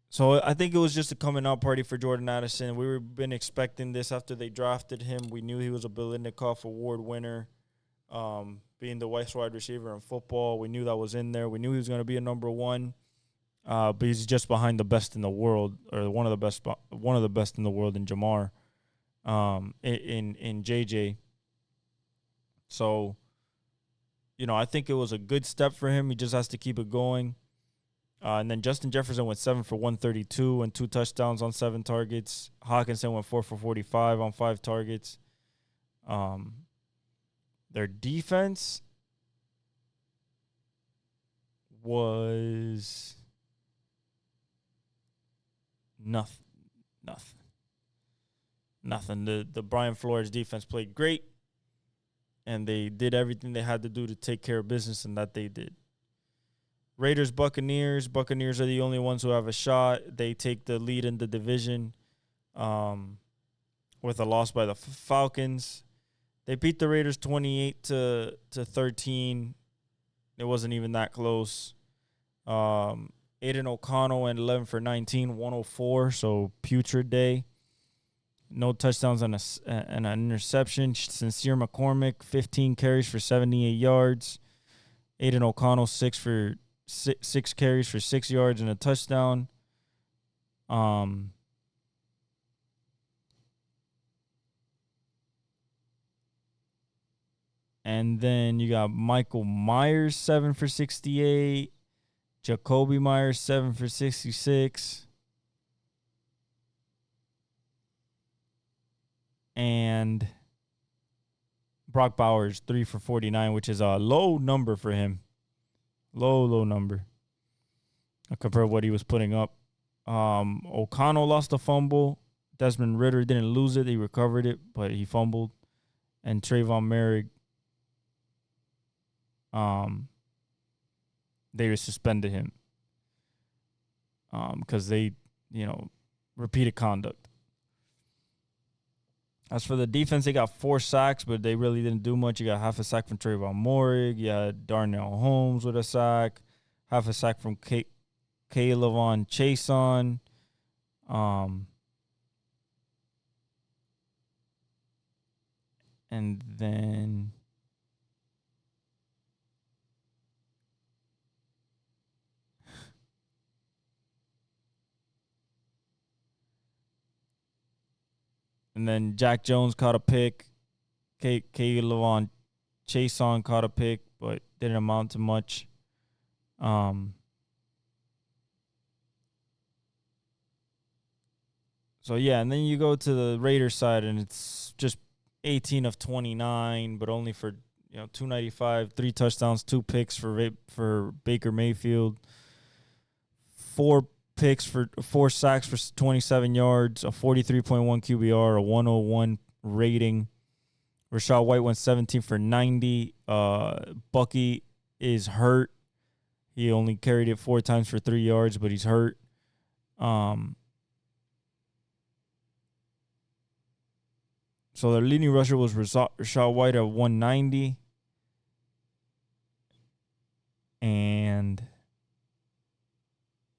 So I think it was just a coming out party for Jordan Addison. Been expecting this after they drafted him. We knew he was a Biletnikoff Award winner, being the best wide receiver in football. We knew that was in there. We knew he was going to be a number 1, but he's just behind the best in the world, or one of the best in the world in Jamar, in JJ. So, I think it was a good step for him. He just has to keep it going. And then Justin Jefferson went 7 for 132 and 2 touchdowns on 7 targets. Hawkinson went 4 for 45 on 5 targets. Their defense was nothing. The Brian Flores defense played great, and they did everything they had to do to take care of business, and that they did. Raiders, Buccaneers. Buccaneers are the only ones who have a shot. They take the lead in the division with a loss by the Falcons. They beat the Raiders 28-13. It wasn't even that close. Aiden O'Connell went 11 for 19, 104, so putrid day. No touchdowns and an interception. Sincere McCormick, 15 carries for 78 yards. Aiden O'Connell, 6 carries for 6 yards and a touchdown. And then you got Michael Myers, 7 for 68. Jacoby Myers, 7 for 66. And Brock Bowers, 3 for 49, which is a low number for him. Low number compared to what he was putting up. O'Connell lost a fumble. Desmond Ridder didn't lose it. He recovered it, but he fumbled. And Trayvon Merrick, they suspended him because they, repeated conduct. As for the defense, they got 4 sacks, but they really didn't do much. You got half a sack from Trayvon Morig. You had Darnell Holmes with a sack. Half a sack from Kaylavon Chason. And then Jack Jones caught a pick. Kaylavon Chason caught a pick, but didn't amount to much. So, yeah, and then you go to the Raiders side, and it's just 18 of 29, but only for 295, 3 touchdowns, 2 picks for Baker Mayfield, 4 sacks for 27 yards, a 43.1 QBR, a 101 rating. Rachaad White went 17 for 90. Bucky is hurt. He only carried it 4 times for 3 yards, but he's hurt. So their leading rusher was Rachaad White at 190. And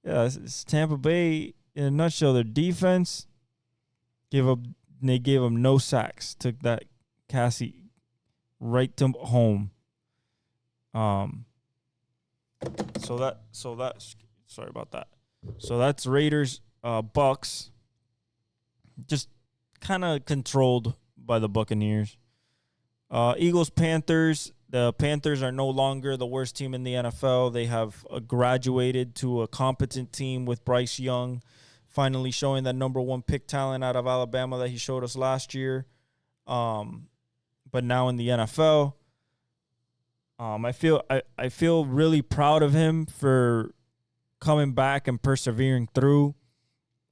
yeah, it's Tampa Bay in a nutshell. Their defense gave them no sacks. Took that Cassie right to home. Sorry about that. So that's Raiders, Bucks. Just kind of controlled by the Buccaneers. Eagles, Panthers. The Panthers are no longer the worst team in the NFL. They have graduated to a competent team with Bryce Young, finally showing that number 1 pick talent out of Alabama that he showed us last year. But now in the NFL, I feel really proud of him for coming back and persevering through.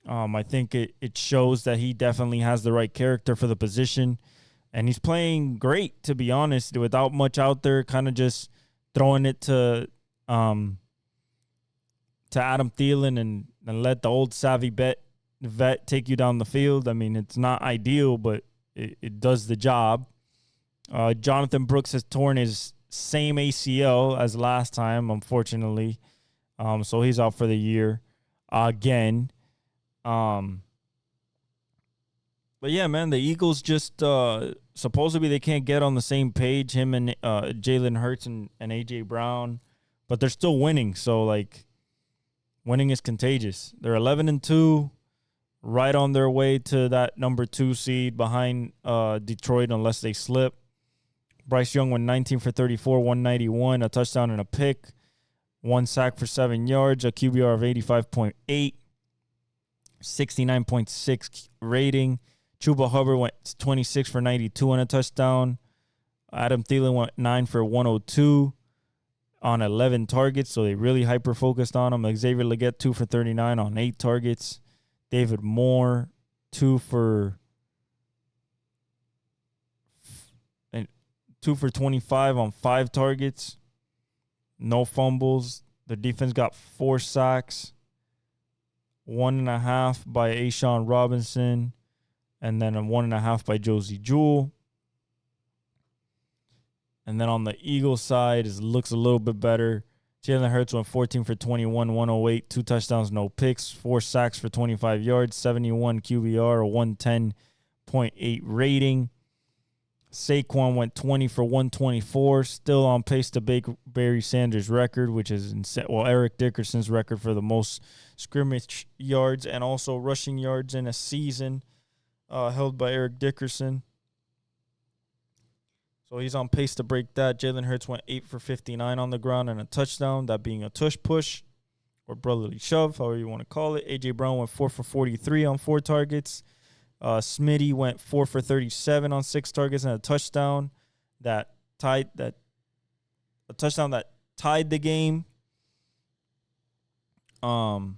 I think it shows that he definitely has the right character for the position. And he's playing great, to be honest, without much out there, kind of just throwing it to Adam Thielen and let the old savvy vet take you down the field. I mean, it's not ideal, but it does the job. Jonathan Brooks has torn his same ACL as last time, unfortunately. So he's out for the year again. But yeah, man, the Eagles just supposedly they can't get on the same page, him and Jalen Hurts and A.J. Brown, but they're still winning. So, like, winning is contagious. They're 11-2, right on their way to that number 2 seed behind Detroit unless they slip. Bryce Young went 19 for 34, 191, a touchdown and a pick. 1 sack for 7 yards, a QBR of 85.8, 69.6 rating. Chuba Hubbard went 26 for 92 and a touchdown. Adam Thielen went 9 for 102 on 11 targets, so they really hyper-focused on him. Xavier Legette, 2 for 39 on 8 targets. David Moore, 2 for 25 on 5 targets. No fumbles. The defense got 4 sacks. 1.5 by Ashawn Robinson. And then a 1.5 by Josie Jewell. And then on the Eagles side, it looks a little bit better. Jalen Hurts went 14 for 21, 108, 2 touchdowns, no picks, 4 sacks for 25 yards, 71 QBR, a 110.8 rating. Saquon went 20 for 124, still on pace to break Barry Sanders' record, which is Eric Dickerson's record for the most scrimmage yards and also rushing yards in a season, held by Eric Dickerson. So he's on pace to break that. Jalen Hurts went 8 for 59 on the ground and a touchdown, that being a tush push or brotherly shove, however you want to call it. A.J. Brown went 4 for 43 on 4 targets. Smitty went 4 for 37 on 6 targets and a touchdown that tied the game. And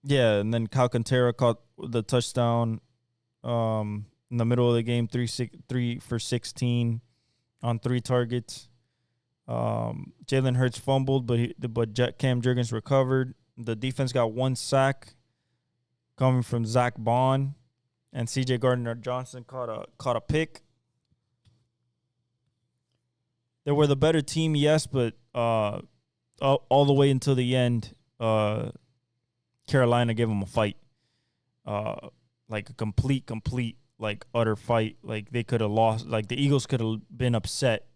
then Alcantara caught the touchdown in the middle of the game, 3 for 16 on 3 targets. Jalen Hurts fumbled, but Cam Jurgens recovered. The defense got 1 sack coming from Zach Bond, and C.J. Gardner-Johnson caught a pick. They were the better team, yes, but all the way until the end, Carolina gave them a fight, like a complete, like utter fight. Like they could have lost. Like the Eagles could have been upset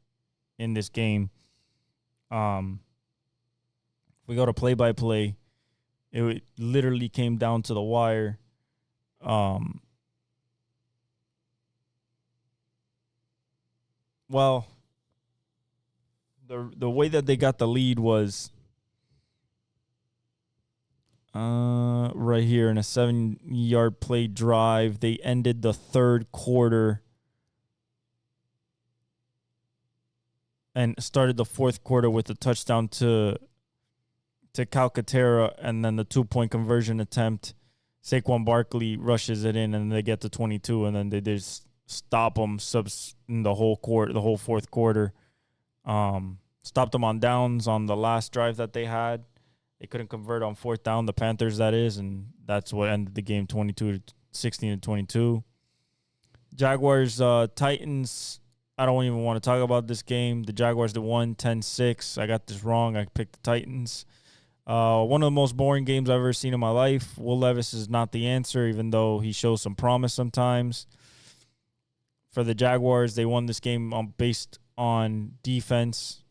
in this game. We go to play-by-play. It literally came down to the wire. Well, the way that they got the lead was right here in a 7-yard play drive. They ended the third quarter and started the fourth quarter with a touchdown to Calcaterra, and then the 2-point conversion attempt. Saquon Barkley rushes it in, and they get to 22, and then they just stop them in the whole fourth quarter. Stopped them on downs on the last drive that they had. They couldn't convert on 4th down, the Panthers, that is, and that's what ended the game 16-22. Jaguars, Titans, I don't even want to talk about this game. The Jaguars won 10-6. I got this wrong. I picked the Titans. One of the most boring games I've ever seen in my life. Will Levis is not the answer, even though he shows some promise sometimes. For the Jaguars, they won this game based on defense.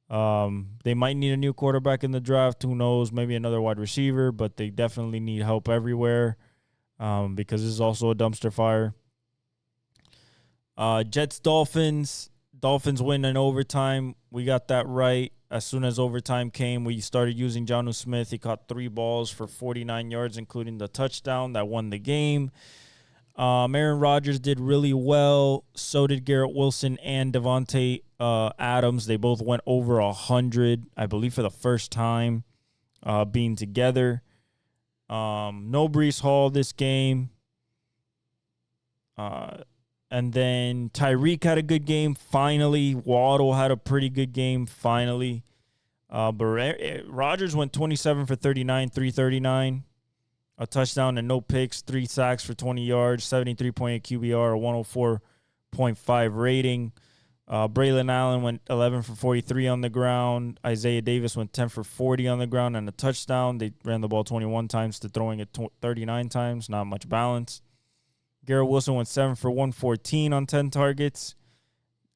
They might need a new quarterback in the draft. Who knows? Maybe another wide receiver, but they definitely need help everywhere because this is also a dumpster fire. Jets-Dolphins. Dolphins win in overtime. We got that right. As soon as overtime came, we started using Jonnu Smith. He caught 3 balls for 49 yards, including the touchdown that won the game. Aaron Rodgers did really well. So did Garrett Wilson and Devontae Adams. They both went over 100, I believe, for the first time being together. No Breece Hall this game. And then Tyreek had a good game, finally. Waddle had a pretty good game, finally. But Rodgers went 27 for 39, 339. A touchdown and no picks, 3 sacks for 20 yards, 73.8 QBR, a 104.5 rating. Braylon Allen went 11 for 43 on the ground. Isaiah Davis went 10 for 40 on the ground and a touchdown. They ran the ball 21 times to throwing it 39 times. Not much balance. Garrett Wilson went 7 for 114 on 10 targets.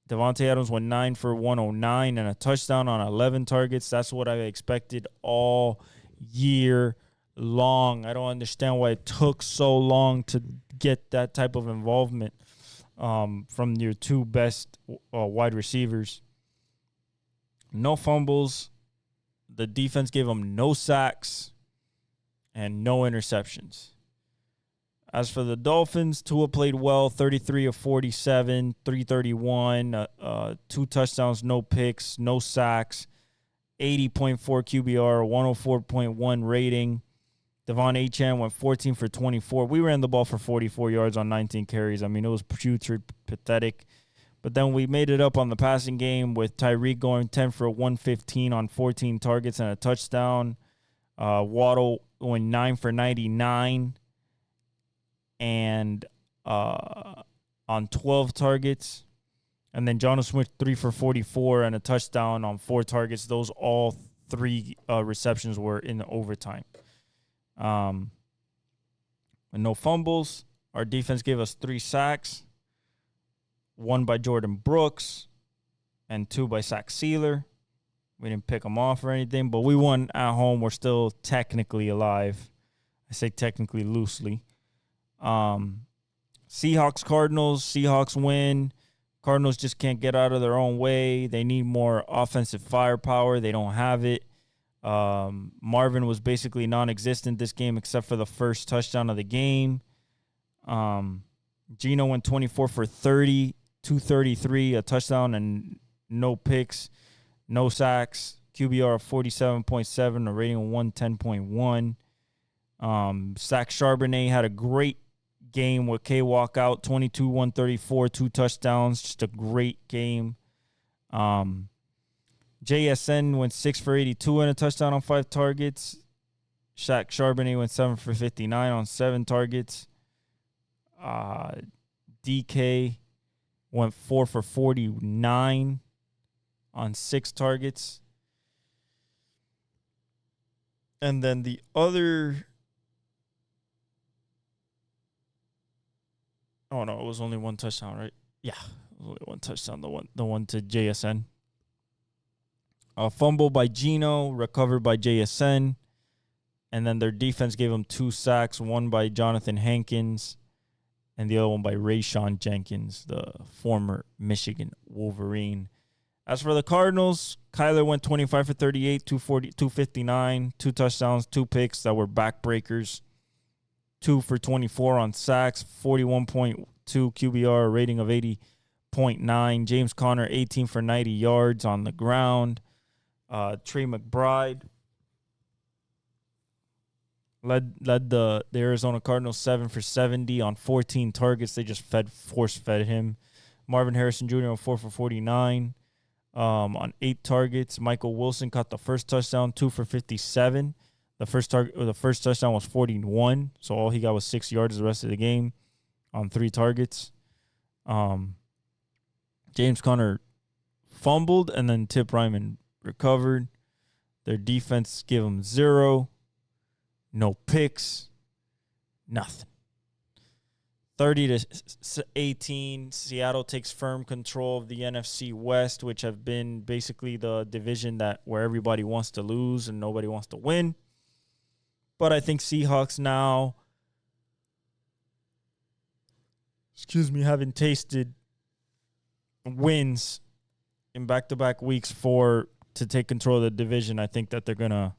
Devontae Adams went 9 for 109 and a touchdown on 11 targets. That's what I expected all year long. I don't understand why it took so long to get that type of involvement from your 2 best wide receivers. No fumbles. The defense gave them no sacks and no interceptions. As for the Dolphins, Tua played well, 33 of 47, 331, 2 touchdowns, no picks, no sacks, 80.4 QBR, 104.1 rating. Devon Achane went 14 for 24. We ran the ball for 44 yards on 19 carries. I mean, it was putrid, pathetic. But then we made it up on the passing game with Tyreek going 10 for 115 on 14 targets and a touchdown. Waddle going 9 for 99 and on 12 targets. And then Jonnu Smith 3 for 44 and a touchdown on 4 targets. Those all 3 receptions were in overtime. And no fumbles. Our defense gave us 3 sacks. 1 by Jordan Brooks and 2 by Zach Sealer. We didn't pick them off or anything, but we won at home. We're still technically alive. I say technically loosely. Seahawks, Cardinals. Seahawks win. Cardinals just can't get out of their own way. They need more offensive firepower. They don't have it. Marvin was basically non-existent this game except for the first touchdown of the game. Geno went 24 for 30, 233, a touchdown and no picks, no sacks, QBR of 47.7, a rating of 110.1. Zach Charbonnet had a great game with K walk out, 22, 134, 2 touchdowns, just a great game. JSN went 6 for 82 and a touchdown on 5 targets. Zach Charbonnet went 7 for 59 on 7 targets. DK went 4 for 49 on 6 targets. And then the other... Oh, no, it was only 1 touchdown, right? Yeah, it was only 1 touchdown, the one to JSN. A fumble by Geno, recovered by JSN. And then their defense gave them 2 sacks, 1 by Jonathan Hankins and the other one by Rayshon Jenkins, the former Michigan Wolverine. As for the Cardinals, Kyler went 25 for 38, 259, 2 touchdowns, 2 picks that were backbreakers. 2 for 24 on sacks, 41.2 QBR, a rating of 80.9. James Conner, 18 for 90 yards on the ground. Trey McBride led the Arizona Cardinals 7 for 70 on 14 targets. They just force-fed him. Marvin Harrison Jr. on 4 for 49 on 8 targets. Michael Wilson caught the first touchdown, 2 for 57. The first touchdown was 41, so all he got was 6 yards the rest of the game on 3 targets. James Conner fumbled, and then Tip Ryman recovered. Their defense gave him 0. No picks. Nothing. 30-18, Seattle takes firm control of the NFC West, which have been basically the division where everybody wants to lose and nobody wants to win. But I think Seahawks now, having tasted wins in back-to-back weeks to take control of the division, I think that they're going to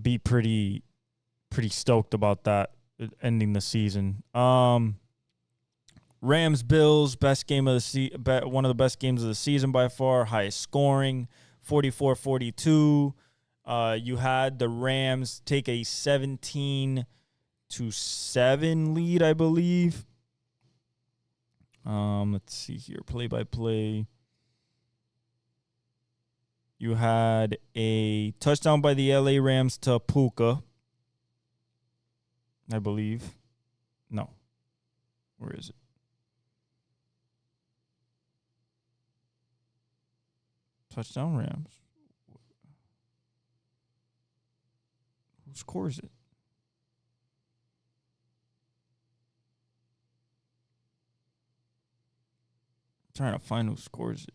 be pretty stoked about that ending the season. Rams Bills, best game of the one of the best games of the season by far, highest scoring, 44-42. You had the Rams take a 17-7 lead, I believe. Let's see here, play-by-play. You had a touchdown by the LA Rams to Puka, I believe. No. Where is it? Touchdown Rams. Who scores it? I'm trying to find who scores it.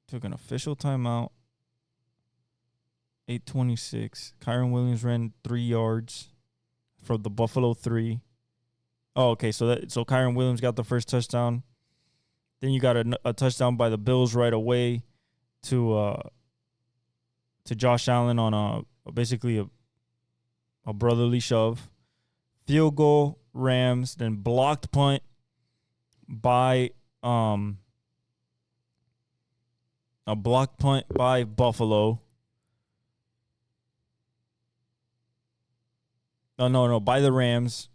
Took an official timeout. 8:26. Kyron Williams ran 3 yards from the Buffalo 3. Oh, okay. So Kyron Williams got the first touchdown. Then you got a touchdown by the Bills right away. to Josh Allen on basically a brotherly shove. Field goal, Rams, then blocked punt by a blocked punt by Buffalo. No, by the Rams.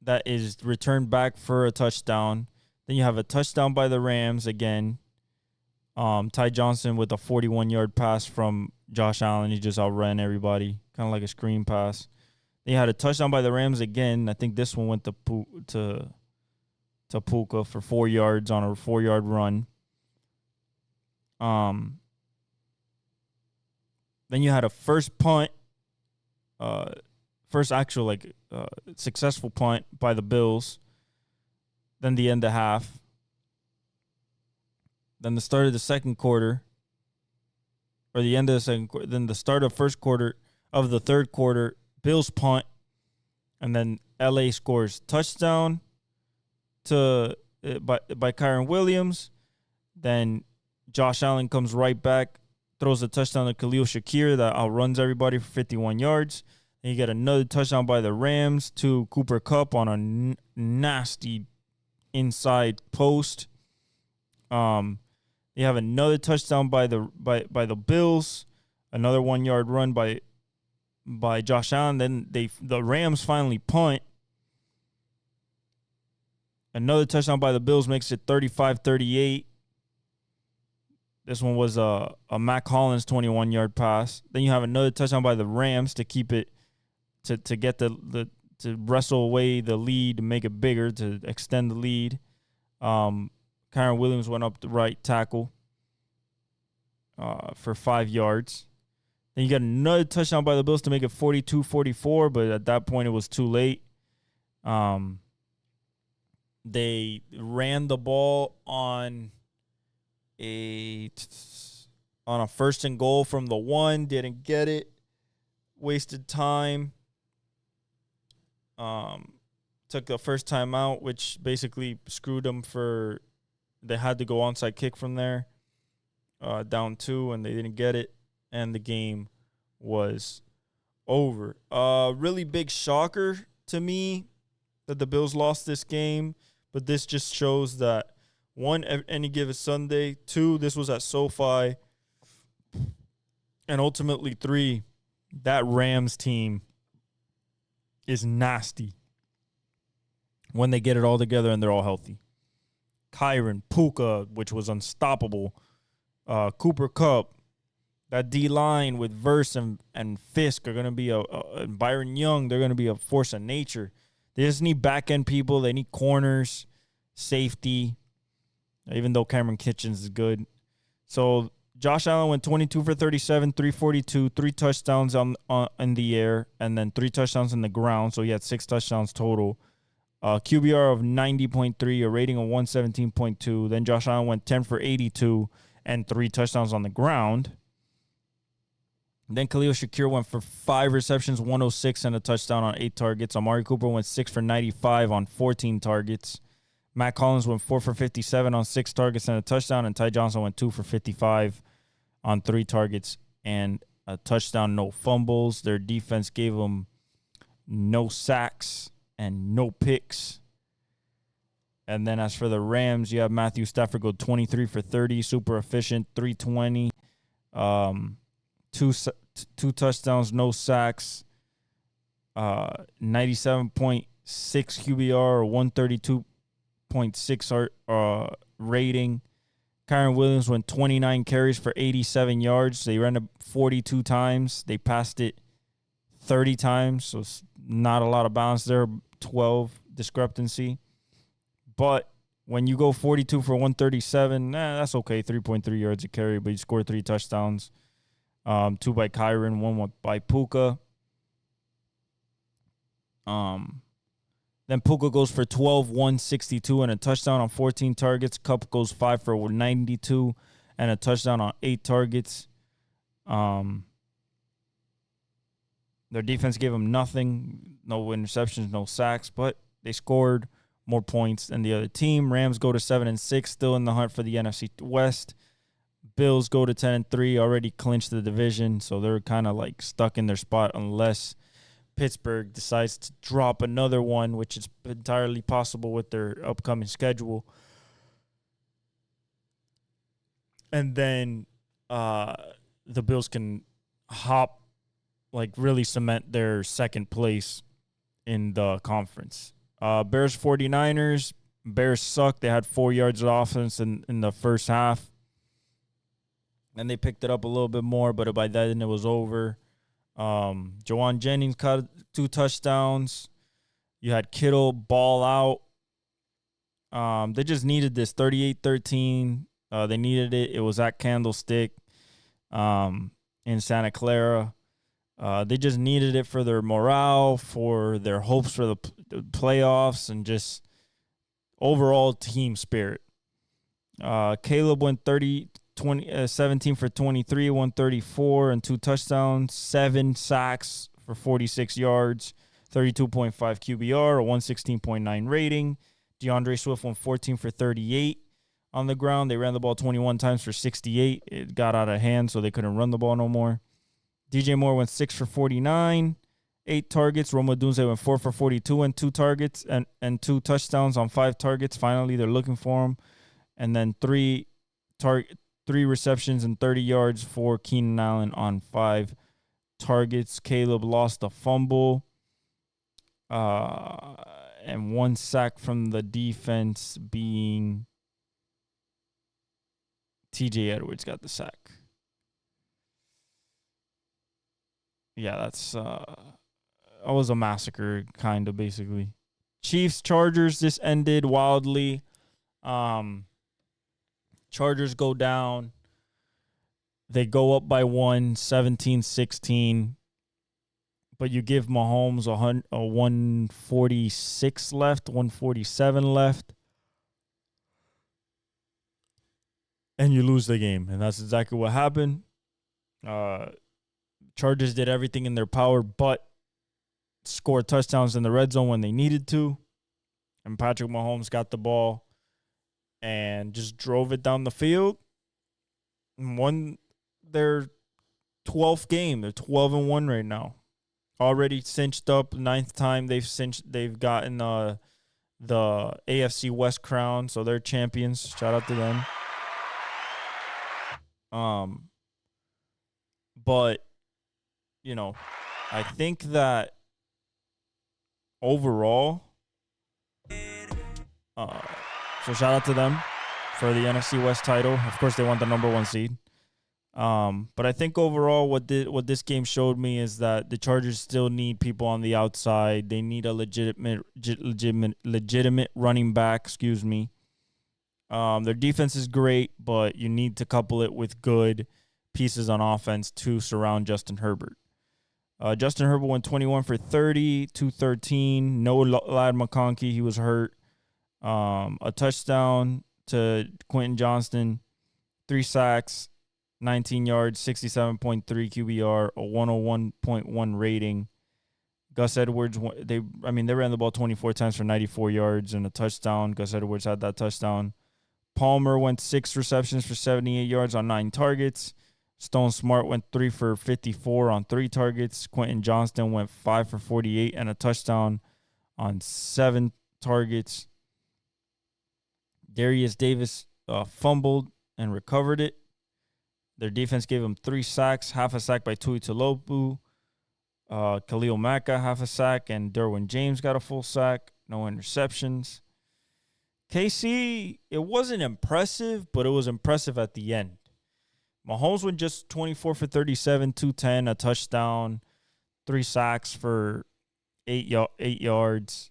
That is returned back for a touchdown. Then you have a touchdown by the Rams again. Ty Johnson with a 41-yard pass from Josh Allen. He just outran everybody, kind of like a screen pass. Then you had a touchdown by the Rams again. I think this one went to Puka for 4 yards on a 4-yard run. Then you had a first punt, successful punt by the Bills. Then the end of half. Then the start of the second quarter, or the end of the second quarter. Then the start of first quarter of the third quarter, Bills punt, and then LA scores touchdown by Kyren Williams. Then Josh Allen comes right back, throws a touchdown to Khalil Shakir that outruns everybody for 51 yards. Then you get another touchdown by the Rams to Cooper Kupp on a nasty inside post. You have another touchdown by the Bills, another 1-yard run by Josh Allen. Then the Rams finally punt. Another touchdown by the Bills makes it 35-38. This one was a Mac Hollins 21-yard pass. Then you have another touchdown by the Rams to keep it to get to wrestle away the lead, to make it bigger, to extend the lead. Kyren Williams went up the right tackle for 5 yards. Then you got another touchdown by the Bills to make it 42-44, but at that point it was too late. They ran the ball on a first and goal from the 1, didn't get it, wasted time. Took the first time out, which basically screwed them for. They had to go onside kick from there, down 2, and they didn't get it, and the game was over. Really big shocker to me that the Bills lost this game, but this just shows that, 1, any given Sunday, 2, this was at SoFi, and ultimately 3, that Rams team is nasty when they get it all together and they're all healthy. Kyren, Puka, which was unstoppable, Cooper Kupp, that D-line with Verse and Fisk are going to be and Byron Young, they're going to be a force of nature. They just need back-end people. They need corners, safety, even though Cameron Kitchens is good. So Josh Allen went 22 for 37, 342, 3 touchdowns in the air, and then 3 touchdowns in the ground. So he had 6 touchdowns total. QBR of 90.3, a rating of 117.2. Then Josh Allen went 10 for 82 and 3 touchdowns on the ground. Then Khalil Shakir went for 5 receptions, 106, and a touchdown on 8 targets. Amari Cooper went 6 for 95 on 14 targets. Matt Collins went 4 for 57 on 6 targets and a touchdown. And Ty Johnson went 2 for 55 on 3 targets and a touchdown, no fumbles. Their defense gave them no sacks and no picks. And then as for the Rams, you have Matthew Stafford go 23 for 30, super efficient, 320, 2 touchdowns, no sacks, 97.6 QBR or 132.6 rating. Kyren Williams went 29 carries for 87 yards. They ran it 42 times. They passed it 30 times, so it's not a lot of balance there, 12 discrepancy. But when you go 42 for 137, that's okay, 3.3 yards a carry, but you scored 3 touchdowns, 2 by Kyren, 1 by Puka. Then Puka goes for 12, 162, and a touchdown on 14 targets. Kupp goes 5 for 92 and a touchdown on 8 targets. Their defense gave them nothing, no interceptions, no sacks, but they scored more points than the other team. Rams go to 7-6, still in the hunt for the NFC West. Bills go to 10-3, already clinched the division, so they're kind of like stuck in their spot unless Pittsburgh decides to drop another one, which is entirely possible with their upcoming schedule. And then the Bills can really cement their second place in the conference. Bears 49ers. Bears suck. They had 4 yards of offense in the first half. And they picked it up a little bit more, but by then it was over. Jawan Jennings caught 2 touchdowns. You had Kittle ball out. They just needed this 38-13. They needed it. It was at Candlestick in Santa Clara. They just needed it for their morale, for their hopes for the playoffs, and just overall team spirit. Caleb went 17 for 23, 134, and 2 touchdowns, 7 sacks for 46 yards, 32.5 QBR, a 116.9 rating. DeAndre Swift went 14 for 38 on the ground. They ran the ball 21 times for 68. It got out of hand, so they couldn't run the ball no more. DJ Moore went 6 for 49, 8 targets. Roma Dunze went 4 for 42 and 2 targets and 2 touchdowns on 5 targets. Finally, they're looking for him. And then 3 receptions and 30 yards for Keenan Allen on 5 targets. Caleb lost a fumble and 1 sack from the defense, being TJ Edwards got the sack. Yeah, that was a massacre, kind of, basically. Chiefs, Chargers, this ended wildly. Chargers go down. They go up by 1, 17-16. But you give Mahomes a 146 left, 147 left. And you lose the game. And that's exactly what happened. Chargers did everything in their power but scored touchdowns in the red zone when they needed to. And Patrick Mahomes got the ball and just drove it down the field and won their 12th game. They're 12-1 right now. Already cinched up, 9th time they've gotten the AFC West crown, so they're champions. Shout out to them. But I think that overall, so shout out to them for the NFC West title. Of course, they want the number 1 seed. But I think overall, what this game showed me is that the Chargers still need people on the outside. They need a legitimate running back. Their defense is great, but you need to couple it with good pieces on offense to surround Justin Herbert. Justin Herbert went 21 for 30, 213. No Ladd McConkey. He was hurt. A touchdown to Quentin Johnston. 3 sacks, 19 yards, 67.3 QBR, a 101.1 rating. Gus Edwards, they ran the ball 24 times for 94 yards and a touchdown. Gus Edwards had that touchdown. Palmer went 6 receptions for 78 yards on 9 targets. Stone Smart went 3 for 54 on 3 targets. Quentin Johnston went 5 for 48 and a touchdown on 7 targets. Darius Davis fumbled and recovered it. Their defense gave him 3 sacks, half a sack by Tui Tuipulotu. Khalil Mack got half a sack, and Derwin James got a full sack. No interceptions. KC, it wasn't impressive, but it was impressive at the end. Mahomes went just 24 for 37, 210, a touchdown, 3 sacks for 8 yards,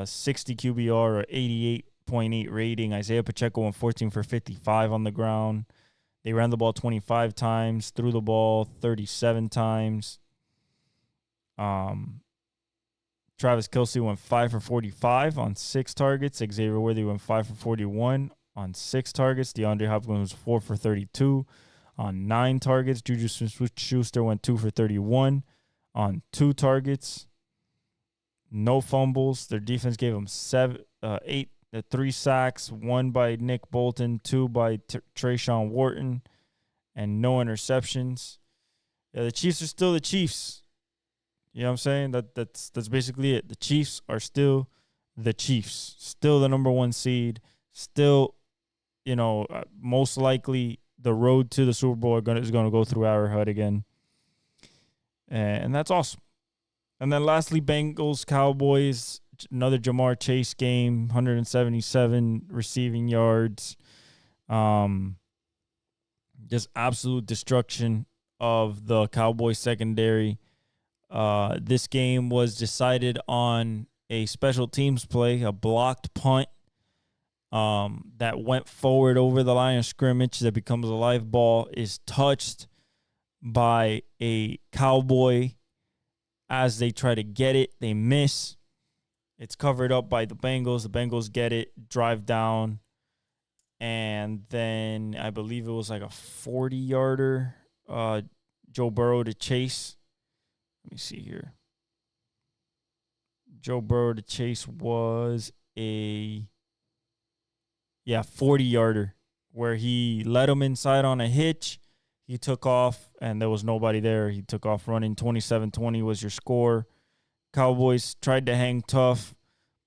60 QBR, or 88.8 rating. Isaiah Pacheco went 14 for 55 on the ground. They ran the ball 25 times, threw the ball 37 times. Travis Kelce went 5 for 45 on 6 targets. Xavier Worthy went 5 for 41 on 6 targets. DeAndre Hopkins was 4 for 32 on 9 targets. Juju Smith-Schuster went 2 for 31 on 2 targets. No fumbles. Their defense gave them three sacks, one by Nick Bolton, two by Trayshawn Wharton, and no interceptions. Yeah, the Chiefs are still the Chiefs. You know what I'm saying? That's basically it. The Chiefs are still the Chiefs. Still the number one seed. Still, most likely the road to the Super Bowl is going to go through Arrowhead again. And that's awesome. And then lastly, Bengals, Cowboys, another Jamar Chase game, 177 receiving yards. Just absolute destruction of the Cowboys secondary. This game was decided on a special teams play, a blocked punt that went forward over the line of scrimmage that becomes a live ball, is touched by a Cowboy as they try to get it. They miss. It's covered up by the Bengals. The Bengals get it, drive down, and then I believe it was like a 40-yarder. Joe Burrow to Chase. Let me see here. Joe Burrow to Chase was a 40-yarder where he let him inside on a hitch. He took off, and there was nobody there. He took off running. 27-20 was your score. Cowboys tried to hang tough,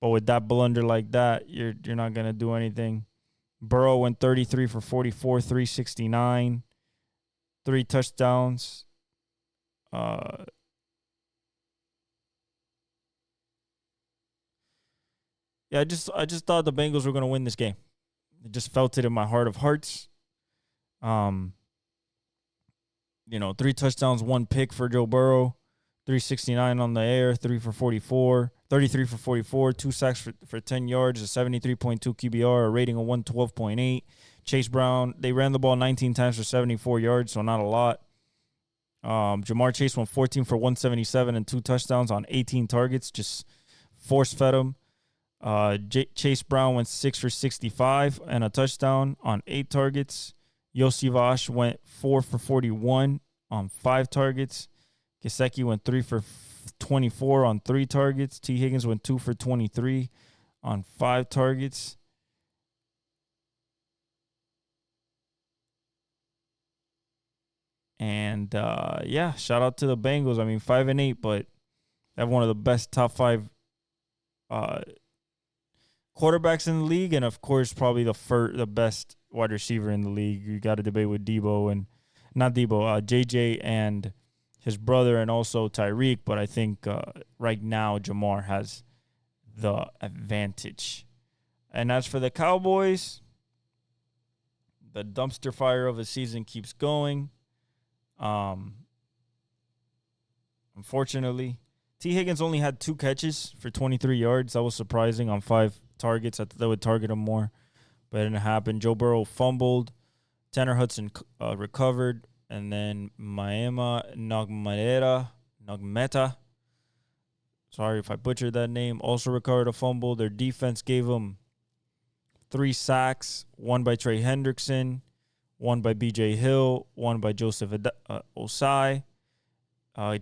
but with that blunder like that, you're not going to do anything. Burrow went 33 for 44, 369, 3 touchdowns. I just thought the Bengals were going to win this game. I just felt it in my heart of hearts. 3 touchdowns, 1 pick for Joe Burrow, 369 on the air, 33 for 44, 2 sacks for 10 yards, a 73.2 QBR, a rating of 112.8. Chase Brown, they ran the ball 19 times for 74 yards, so not a lot. Jamar Chase went 14 for 177 and 2 touchdowns on 18 targets, just force-fed him. Chase Brown went 6 for 65 and a touchdown on 8 targets. Yossi Vash went 4 for 41 on 5 targets. Gesicki went 3 for 24 on 3 targets. T. Higgins went 2 for 23 on 5 targets. And, shout out to the Bengals. I mean, 5-8, but they have one of the best top 5 quarterbacks in the league, and, of course, probably the best wide receiver in the league. You got to debate with JJ and his brother, and also Tyreek, but I think right now Jamar has the advantage. And as for the Cowboys, the dumpster fire of a season keeps going. Unfortunately, T. Higgins only had 2 catches for 23 yards. That was surprising on 5 targets. I thought they would target him more, but it didn't happen. Joe Burrow fumbled. Tanner Hudson recovered. And then Maema Nagmeta, sorry if I butchered that name, also recovered a fumble. Their defense gave them 3 sacks, 1 by Trey Hendrickson, 1 by B.J. Hill, 1 by Joseph Osai.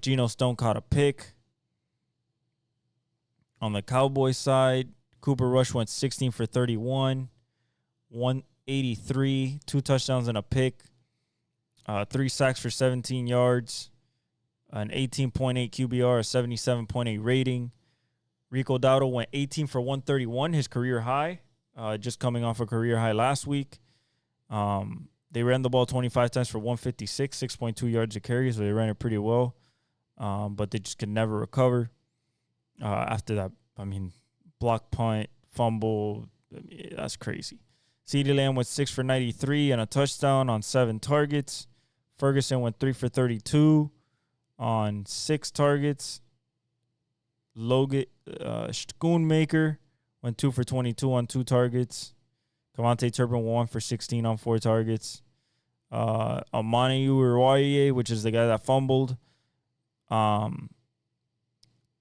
Geno Stone caught a pick. On the Cowboys side, Cooper Rush went 16 for 31, 183, 2 touchdowns and a pick. 3 sacks for 17 yards, an 18.8 QBR, a 77.8 rating. Rico Dowdle went 18 for 131, his career high, just coming off a career high last week. They ran the ball 25 times for 156, 6.2 yards a carry, so they ran it pretty well. But they just could never recover. After that, block punt, fumble, that's crazy. CeeDee Lamb went 6 for 93 and a touchdown on 7 targets. Ferguson went 3 for 32 on 6 targets. Logan Schoonmaker went 2 for 22 on 2 targets. Cavante Turpin 1 for 16 on 4 targets. Amani Uruwaye, which is the guy that fumbled.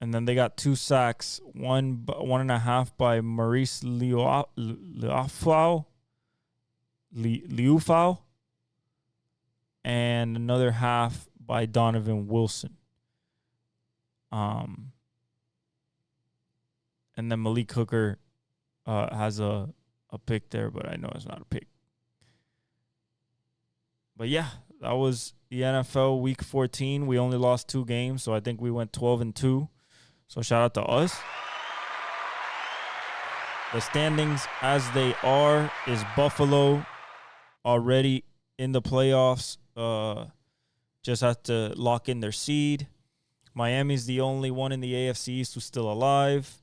And then they got 2 sacks, 1.5 by Maurice Liufau, and another half by Donovan Wilson. And then Malik Hooker has a pick there, but I know it's not a pick. But yeah, that was the NFL Week 14. We only lost 2 games, so I think we went 12-2. So shout out to us. The standings as they are is Buffalo already in the playoffs. Just have to lock in their seed. Miami's the only one in the AFC East who's still alive.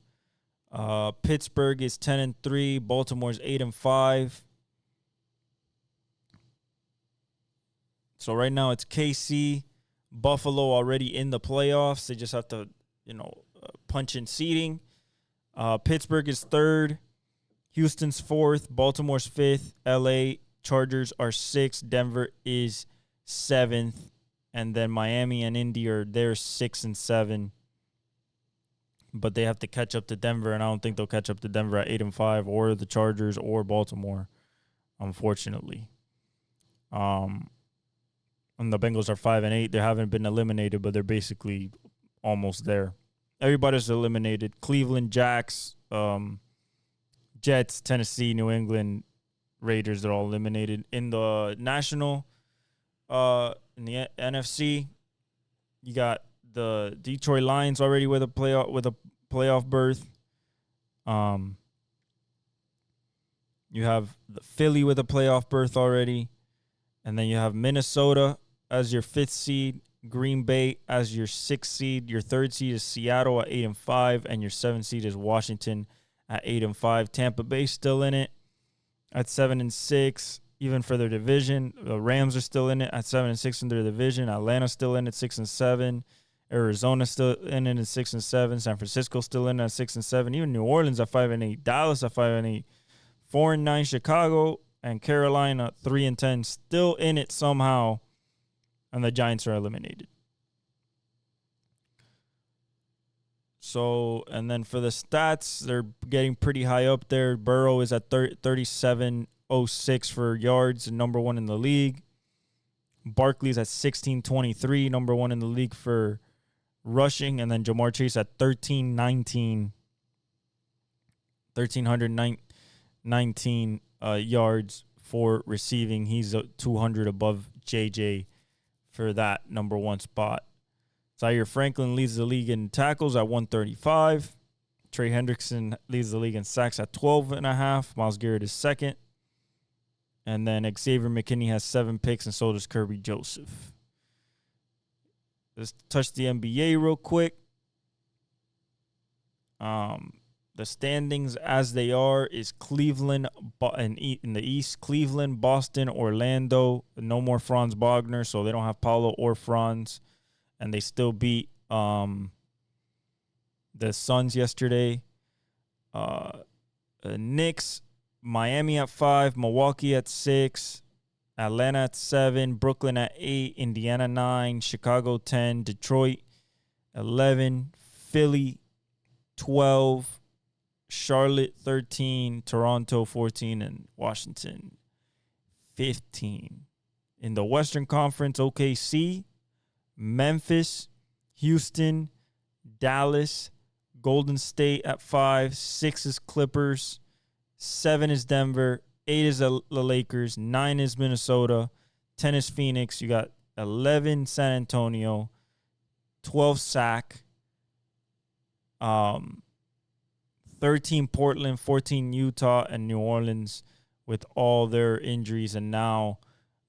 Pittsburgh is 10-3. Baltimore's 8-5. So right now it's KC, Buffalo already in the playoffs. They just have to, punch in seeding. Pittsburgh is 3rd. Houston's 4th. Baltimore's 5th. LA Chargers are 6th. Denver is 7th. And then Miami and Indy are there 6 and 7. But they have to catch up to Denver, and I don't think they'll catch up to Denver at 8-5 or the Chargers or Baltimore, unfortunately. And the Bengals are 5-8. They haven't been eliminated, but they're basically almost there. Everybody's eliminated. Cleveland, Jacks, Jets, Tennessee, New England, Raiders, they're all eliminated. In the national, in the NFC, you got the Detroit Lions already with a playoff berth. You have the Philly with a playoff berth already. And then you have Minnesota as your 5th seed, Green Bay as your 6th seed. Your 3rd seed is Seattle at 8-5, and your 7th seed is Washington at 8-5. Tampa Bay still in it at 7-6, even for their division. The Rams are still in it at 7-6 in their division. Atlanta's still in at 6-7. Arizona still in it at 6-7. San Francisco still in at 6-7. Even New Orleans at 5-8. Dallas at 5-8. 4-9 Chicago. And Carolina, 3-10, still in it somehow, and the Giants are eliminated. So, and then for the stats, they're getting pretty high up there. Burrow is at 37.06 for yards, number 1 in the league. Barkley's at 16.23, number 1 in the league for rushing, and then Jamar Chase at 1,319 yards for receiving. He's 200 above JJ for that number 1 spot. Zaire Franklin leads the league in tackles at 135. Trey Hendrickson leads the league in sacks at 12.5. Myles Garrett is 2nd. And then Xavier McKinney has 7 picks, and so does Kirby Joseph. Let's touch the NBA real quick. The standings as they are is Cleveland in the East. Cleveland, Boston, Orlando. No more Franz Wagner, so they don't have Paulo or Franz. And they still beat the Suns yesterday. Knicks, Miami at 5, Milwaukee at 6, Atlanta at 7, Brooklyn at 8, Indiana 9, Chicago 10, Detroit 11, Philly 12, Charlotte 13, Toronto 14, and Washington 15. In the Western Conference, OKC, Memphis, Houston, Dallas, Golden State at 5, 6 is Clippers, 7 is Denver, 8 is the Lakers, 9 is Minnesota, 10 is Phoenix. You got 11 San Antonio, 12 Sac, 13 Portland, 14 Utah, and New Orleans with all their injuries. And now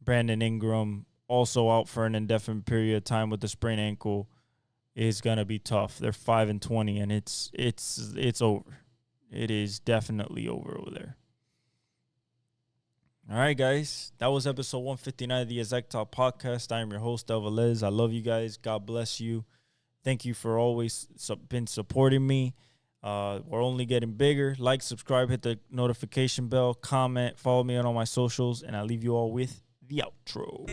Brandon Ingram, also out for an indefinite period of time with the sprained ankle, is going to be tough. They're 5-20, and it's over. It is definitely over there. All right, guys. That was episode 159 of the Exec Talk Podcast. I am your host, El Velez. I love you guys. God bless you. Thank you for always been supporting me. We're only getting bigger. Like, subscribe, hit the notification bell, comment, follow me on all my socials, and I leave you all with the outro.